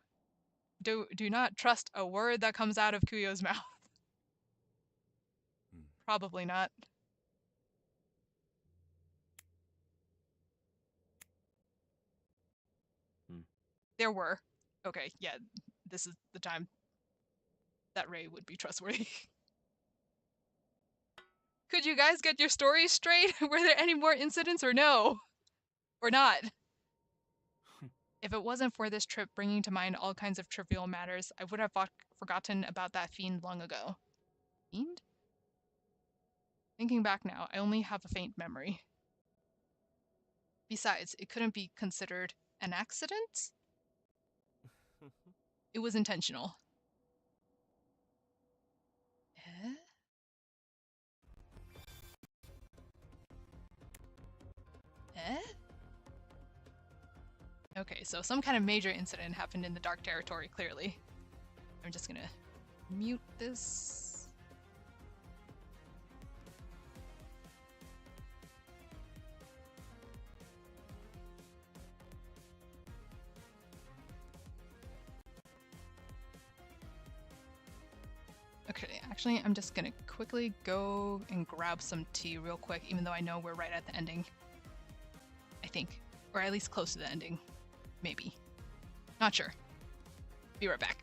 Do not trust a word that comes out of Kuyo's mouth. Hmm. Probably not. Hmm. There were. Okay, yeah, this is the time that Ray would be trustworthy. Could you guys get your stories straight? Were there any more incidents or no? Or not? If it wasn't for this trip bringing to mind all kinds of trivial matters, I would have forgotten about that fiend long ago. Fiend? Thinking back now, I only have a faint memory. Besides, it couldn't be considered an accident? It was intentional. Eh? Eh? Okay, so some kind of major incident happened in the dark territory, clearly. I'm just gonna mute this. Okay, actually, I'm just gonna quickly go and grab some tea real quick, even though I know we're right at the ending. I think. Or at least close to the ending. Maybe. Not sure. Be right back.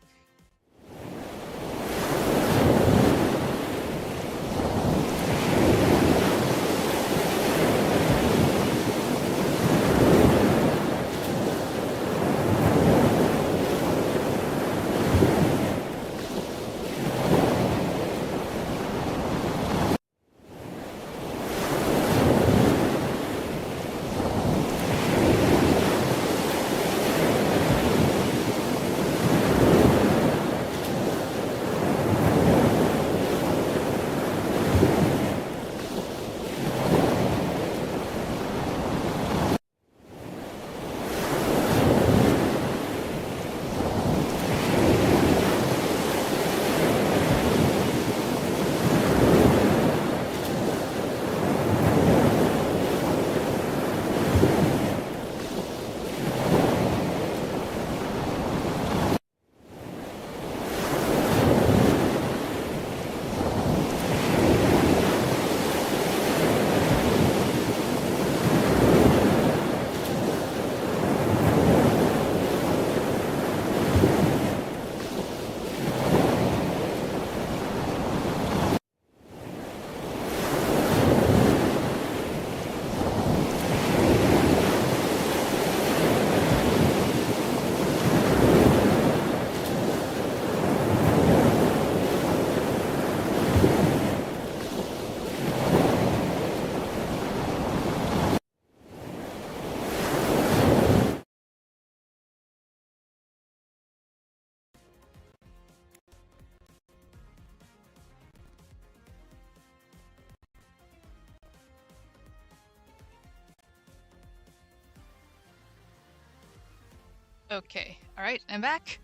Okay, alright, I'm back.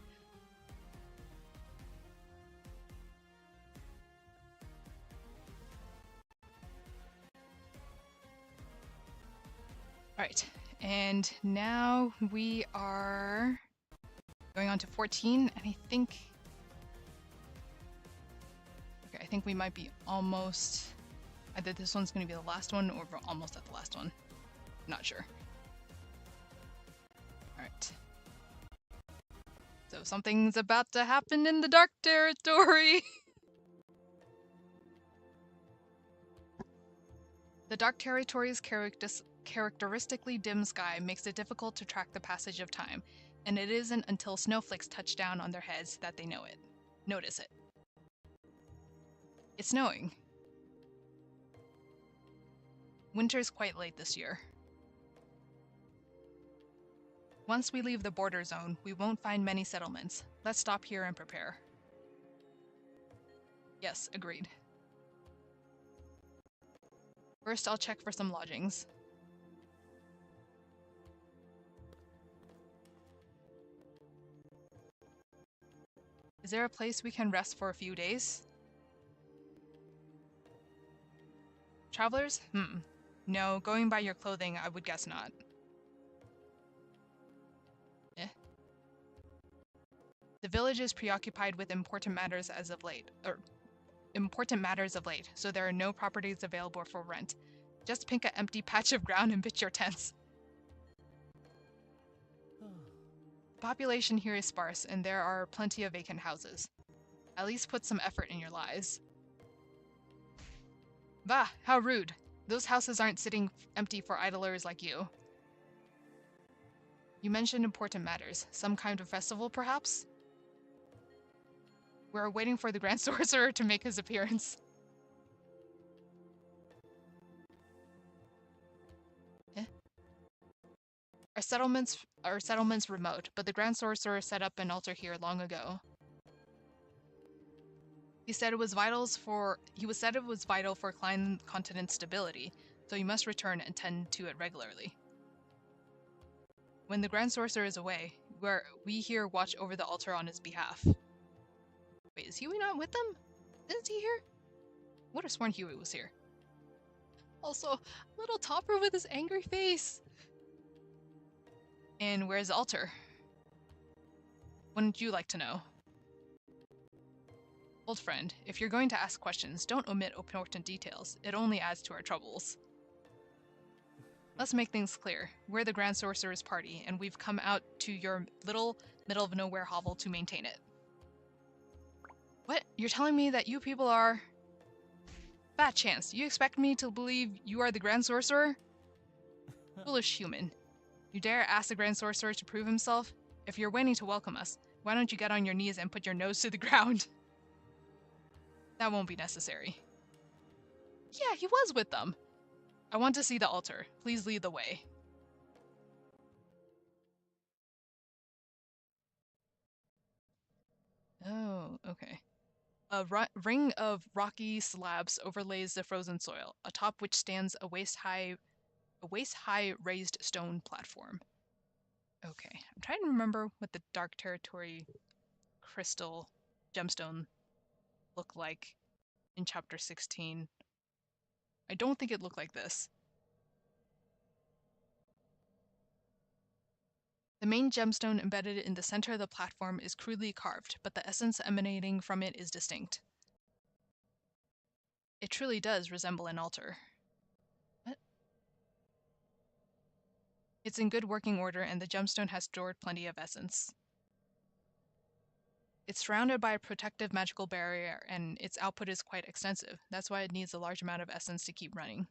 Alright, and now we are going on to 14, and I think think we might be almost... Either this one's going to be the last one or we're almost at the last one. Not sure. Alright. So something's about to happen in the dark territory! The dark territory's characteristically dim sky makes it difficult to track the passage of time, and it isn't until snowflakes touch down on their heads that they notice it. It's snowing. Winter's quite late this year. Once we leave the border zone, we won't find many settlements. Let's stop here and prepare. Yes, agreed. First, I'll check for some lodgings. Is there a place we can rest for a few days? Travelers? No, going by your clothing, I would guess not. Eh? The village is preoccupied with important matters of late, so there are no properties available for rent. Just pick an empty patch of ground and pitch your tents. The population here is sparse, and there are plenty of vacant houses. At least put some effort in your lives. Bah, how rude. Those houses aren't sitting empty for idlers like you. You mentioned important matters. Some kind of festival, perhaps? We're waiting for the Grand Sorcerer to make his appearance. Eh? Our settlement's remote, but the Grand Sorcerer set up an altar here long ago. He said it was vital for Klein continent stability, so you must return and tend to it regularly. When the Grand Sorcerer is away, we here watch over the altar on his behalf. Wait, is Huey not with them? Isn't he here? Would have sworn Huey was here. Also, little Topper with his angry face. And where's the altar? Wouldn't you like to know? Old friend, if you're going to ask questions, don't omit important details. It only adds to our troubles. Let's make things clear. We're the Grand Sorcerer's party, and we've come out to your little middle-of-nowhere hovel to maintain it. What? You're telling me that you people are... Fat chance. You expect me to believe you are the Grand Sorcerer? Foolish human. You dare ask the Grand Sorcerer to prove himself? If you're waiting to welcome us, why don't you get on your knees and put your nose to the ground? That won't be necessary. Yeah, he was with them. I want to see the altar. Please lead the way. Oh, okay. A ring of rocky slabs overlays the frozen soil, atop which stands a waist-high raised stone platform. Okay, I'm trying to remember what the Dark Territory crystal gemstone looked like in Chapter 16. I don't think it looked like this. The main gemstone embedded in the center of the platform is crudely carved, but the essence emanating from it is distinct. It truly does resemble an altar. What? It's in good working order, and the gemstone has stored plenty of essence. It's surrounded by a protective magical barrier, and its output is quite extensive. That's why it needs a large amount of essence to keep running.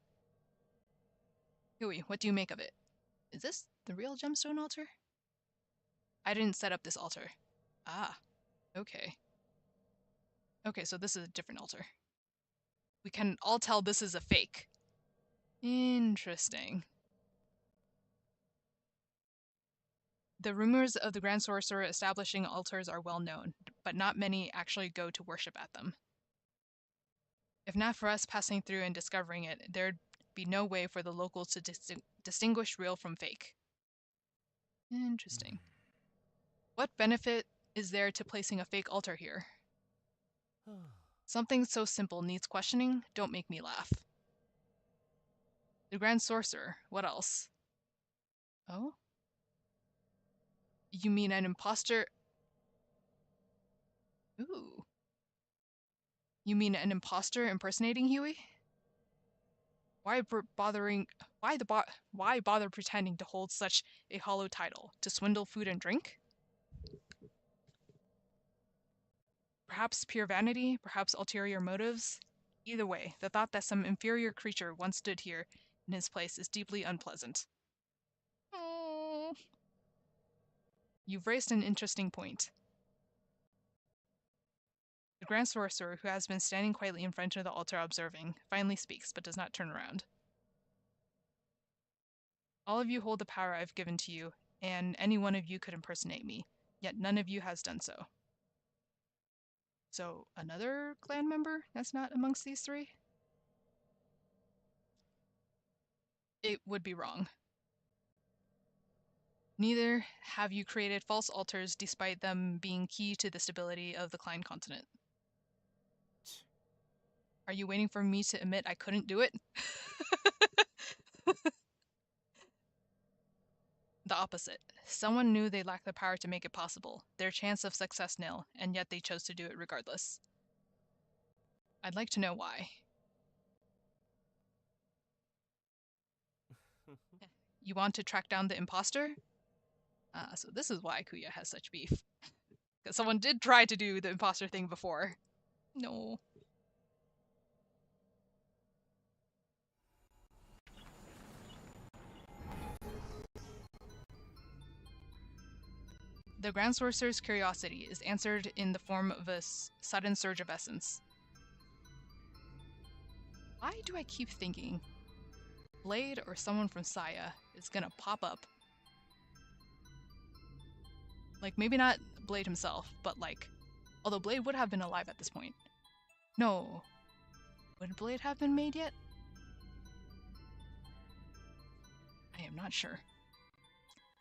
Huey, what do you make of it? Is this the real gemstone altar? I didn't set up this altar. Ah, okay. Okay, so this is a different altar. We can all tell this is a fake. Interesting. The rumors of the Grand Sorcerer establishing altars are well known, but not many actually go to worship at them. If not for us passing through and discovering it, there'd be no way for the locals to distinguish real from fake. Interesting. What benefit is there to placing a fake altar here? Something so simple needs questioning? Don't make me laugh. The Grand Sorcerer, what else? Oh? You mean an imposter? Ooh. You mean an imposter impersonating Huey? Why bothering? Why bother pretending to hold such a hollow title? To swindle food and drink? Perhaps pure vanity, perhaps ulterior motives. Either way, the thought that some inferior creature once stood here in his place is deeply unpleasant. Oh. You've raised an interesting point. The Grand Sorcerer, who has been standing quietly in front of the altar observing, finally speaks, but does not turn around. All of you hold the power I've given to you, and any one of you could impersonate me, yet none of you has done so. So, another clan member that's not amongst these three? It would be wrong. Neither have you created false altars despite them being key to the stability of the Klein continent. Are you waiting for me to admit I couldn't do it? The opposite. Someone knew they lacked the power to make it possible, their chance of success nil, and yet they chose to do it regardless. I'd like to know why. You want to track down the imposter? So this is why Kuya has such beef. Because someone did try to do the imposter thing before. No. The Grand Sorcerer's curiosity is answered in the form of a sudden surge of essence. Why do I keep thinking Blade or someone from Saya is gonna pop up? Like, maybe not Blade himself, but like, although Blade would have been alive at this point. No. Would Blade have been made yet? I am not sure.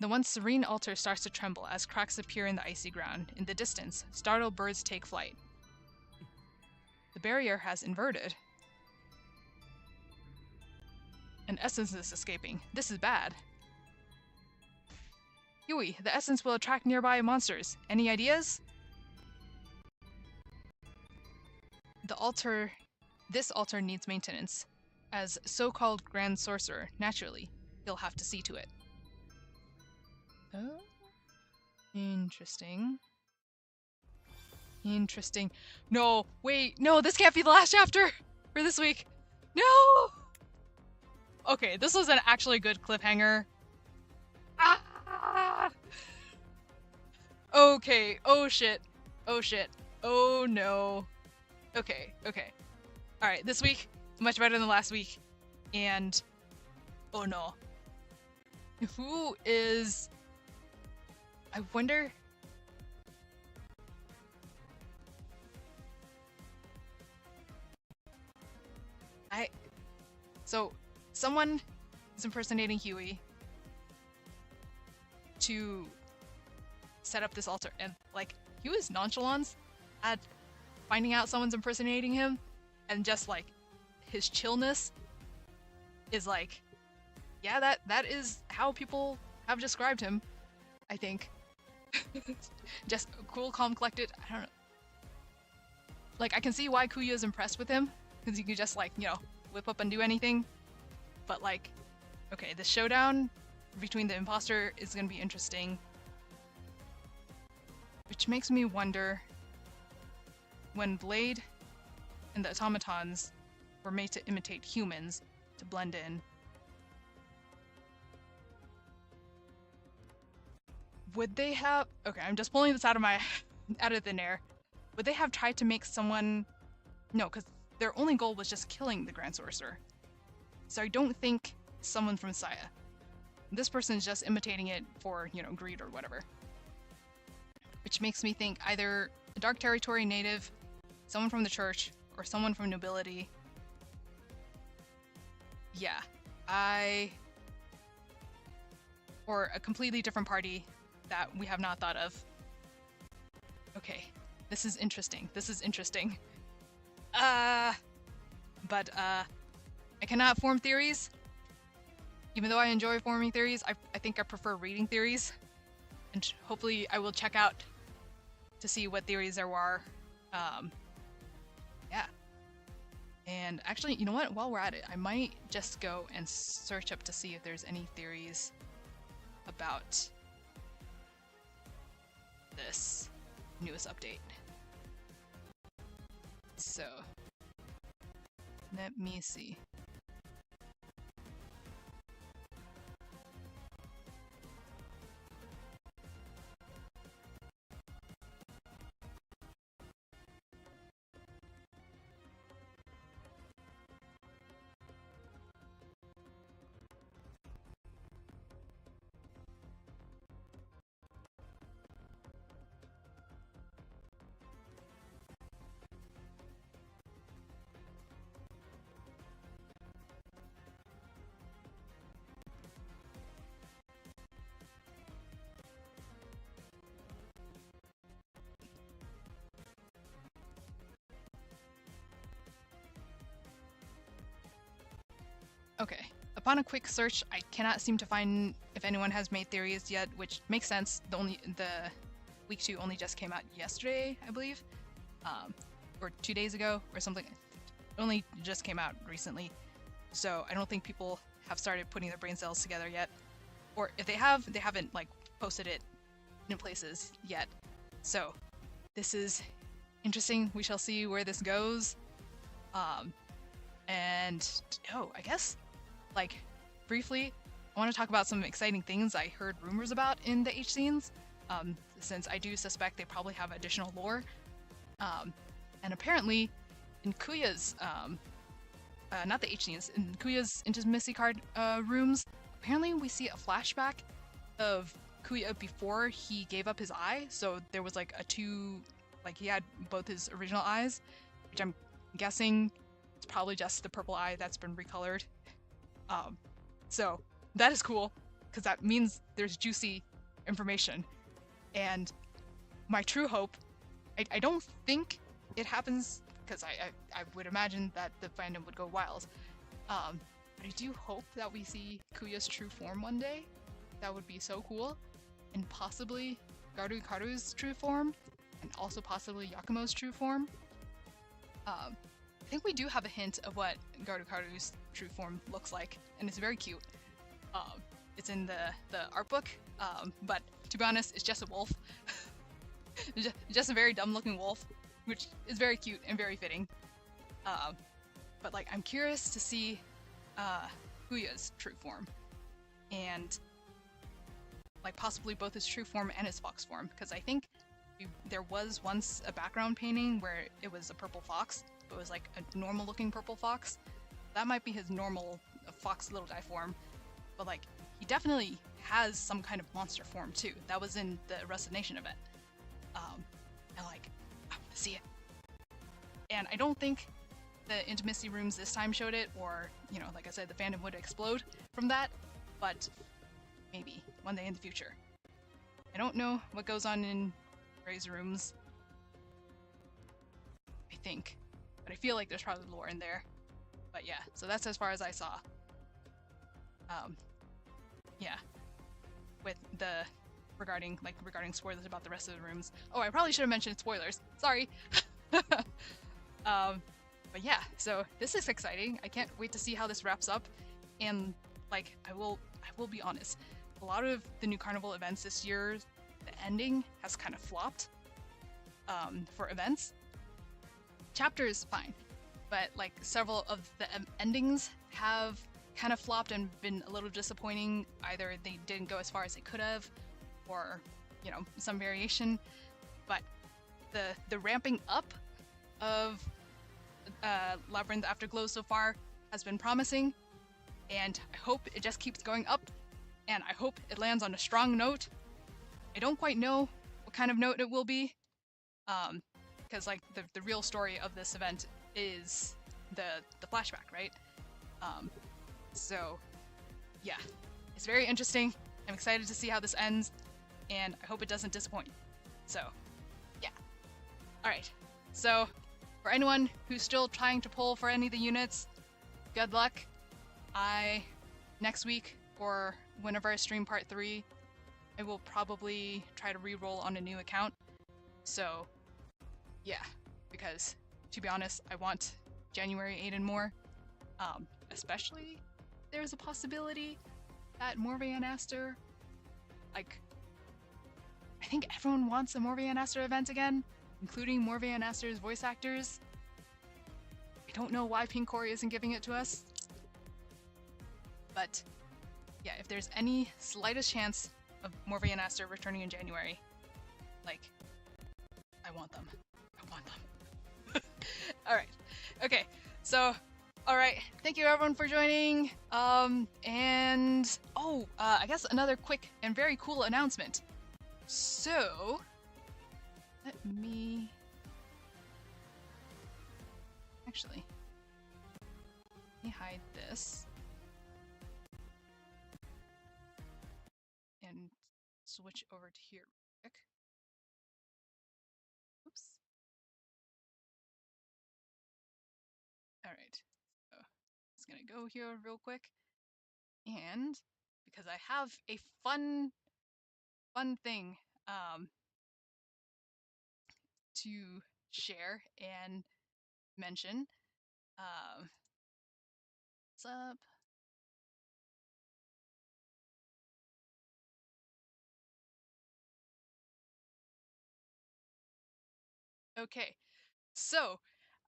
The once serene altar starts to tremble as cracks appear in the icy ground. In the distance, startled birds take flight. The barrier has inverted. An essence is escaping. This is bad. Huey, the essence will attract nearby monsters. Any ideas? This altar needs maintenance. As so-called Grand Sorcerer, naturally, he'll have to see to it. Oh, interesting. Interesting. No, wait, no, this can't be the last chapter for this week. No! Okay, this was an actually good cliffhanger. Ah! Okay, oh shit. Oh shit. Oh no. Okay, okay. Alright, this week, much better than last week. And, oh no. Who is... I wonder... So, someone is impersonating Huey to set up this altar, and like, Huey's nonchalance at finding out someone's impersonating him, and just like, his chillness is like, yeah, that is how people have described him, I think. Just cool, calm, collected. I don't know. Like, I can see why Kuya is impressed with him, because he can just like, you know, whip up and do anything. But like, okay, the showdown between the imposter is gonna be interesting. Which makes me wonder, when Blade and the automatons were made to imitate humans to blend in, would they have... Okay, I'm just pulling this out of thin air. Would they have tried to make someone... No, because their only goal was just killing the Grand Sorcerer. So I don't think someone from Saya. This person is just imitating it for, you know, greed or whatever. Which makes me think either a Dark Territory native, someone from the church, or someone from nobility. Yeah, or a completely different party that we have not thought of. Okay, this is interesting. This is interesting. But I cannot form theories. Even though I enjoy forming theories, I think I prefer reading theories. And hopefully I will check out to see what theories there are. Yeah, And actually, you know what? While we're at it, I might just go and search up to see if there's any theories about this newest update. So, let me see. Okay. Upon a quick search, I cannot seem to find if anyone has made theories yet, which makes sense. The week 2 only just came out yesterday, I believe, or 2 days ago or something. It only just came out recently, so I don't think people have started putting their brain cells together yet. Or if they have, they haven't like posted it in places yet. So this is interesting. We shall see where this goes. And oh, I guess like briefly, I want to talk about some exciting things I heard rumors about in the H scenes. Since I do suspect they probably have additional lore. And apparently, in Kuya's not the H scenes, in Kuya's intimacy card rooms, apparently we see a flashback of Kuya before he gave up his eye. So there was like he had both his original eyes, which I'm guessing it's probably just the purple eye that's been recolored. So that is cool, because that means there's juicy information. And my true hope, I don't think it happens, because I would imagine that the fandom would go wild. But I do hope that we see Kuya's true form one day. That would be so cool. And possibly Garukaru's true form, and also possibly Yakumo's true form. I think we do have a hint of what Garukaru's true form looks like, and it's very cute. It's in the art book, but to be honest, it's just a wolf. just a very dumb looking wolf, which is very cute and very fitting. But like, I'm curious to see Kuya's true form, and like possibly both his true form and his fox form, because I think there was once a background painting where it was a purple fox, but it was like a normal looking purple fox. That might be his normal fox little guy form, but like he definitely has some kind of monster form too. That was in the Resachiic event. And like, I want to see it. And I don't think the intimacy rooms this time showed it, or, you know, like I said, the fandom would explode from that, but maybe one day in the future. I don't know what goes on in Ray's rooms, I think, but I feel like there's probably lore in there. But yeah, so that's as far as I saw. Yeah, with the regarding spoilers about the rest of the rooms. Oh, I probably should have mentioned spoilers. Sorry. But yeah, so this is exciting. I can't wait to see how this wraps up. And like, I will be honest. A lot of the new Carnival events this year, the ending has kind of flopped. For events, chapter is fine, but like several of the endings have kind of flopped and been a little disappointing. Either they didn't go as far as they could have, or, you know, some variation. But the ramping up of Labyrinth Afterglow so far has been promising, and I hope it just keeps going up, and I hope it lands on a strong note. I don't quite know what kind of note it will be, because like the real story of this event is the flashback, right? So yeah, it's very interesting. I'm excited to see how this ends, and I hope it doesn't disappoint. So yeah. Alright, so for anyone who's still trying to pull for any of the units, good luck. Next week, or whenever I stream part 3, I will probably try to re-roll on a new account. So yeah, because to be honest, I want January 8 and more. Especially there's a possibility that Morvan Aster, like, I think everyone wants a Morvan Aster event again, including Morvan Aster's voice actors. I don't know why Pink Corey isn't giving it to us, but yeah, if there's any slightest chance of Morvan Aster returning in January, like, I want them. I want them. All right. Okay. So, all right. Thank you everyone for joining. And I guess another quick and very cool announcement. So, let me actually let me hide this and switch over to here real quick. Oops. All right. So, just gonna go here real quick, and because I have a fun thing to share and mention. What's up? Okay, so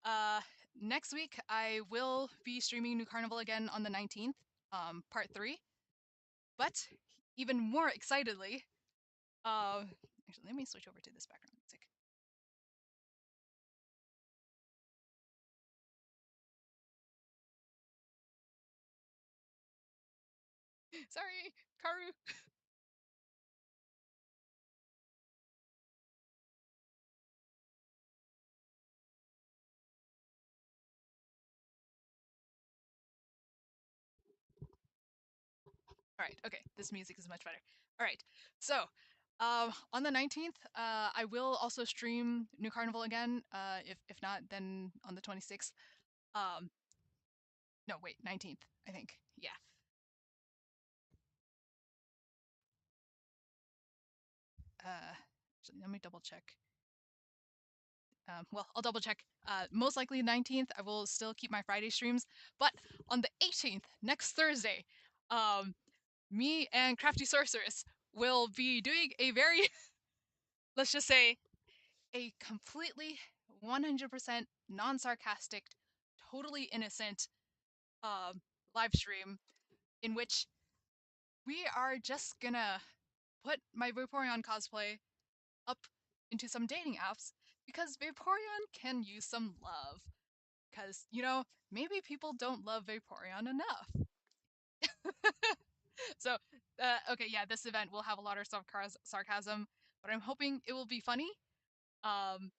uh, next week I will be streaming New Carnival again on the 19th, part 3. But even more excitedly, actually, let me switch over to this background music. Sorry, Karu. All right, okay, this music is much better. All right, so on the 19th, I will also stream New Carnival again. If not, then on the 26th. Um, no, wait, 19th, I think. Yeah. Actually, let me double check. Well, I'll double check. Most likely 19th, I will still keep my Friday streams. But on the 18th, next Thursday, um, me and Crafty Sorceress will be doing a very, let's just say, a completely 100% non sarcastic, totally innocent live stream in which we are just gonna put my Vaporeon cosplay up into some dating apps because Vaporeon can use some love. Because, maybe people don't love Vaporeon enough. So, okay, yeah, this event will have a lot of sarcasm, but I'm hoping it will be funny. Um,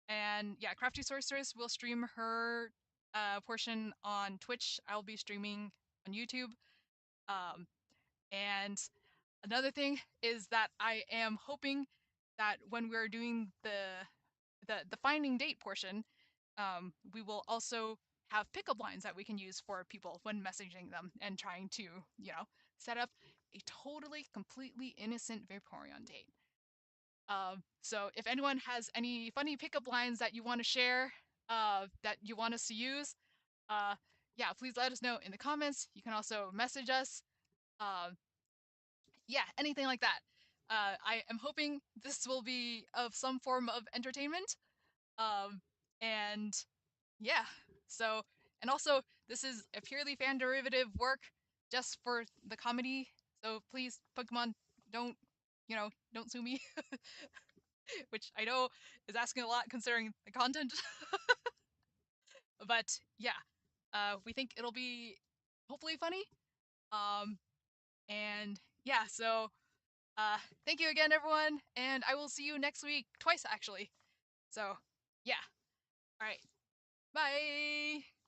and yeah, Crafty Sorceress will stream her portion on Twitch. I'll be streaming on YouTube. Um, and another thing is that I am hoping that when we're doing the finding date portion, we will also have pickup lines that we can use for people when messaging them and trying to, set up a totally, completely innocent Vaporeon date. So if anyone has any funny pickup lines that you want to share, that you want us to use, uh, yeah, please let us know in the comments. You can also message us. Uh, yeah, anything like that. I am hoping this will be of some form of entertainment. Um, and yeah, so, and also, this is a purely fan derivative work just for the comedy. So please, Pokemon, don't, don't sue me, which I know is asking a lot considering the content. But yeah, we think it'll be hopefully funny. Um, and yeah, so thank you again, everyone, and I will see you next week, twice actually. So yeah, all right, bye.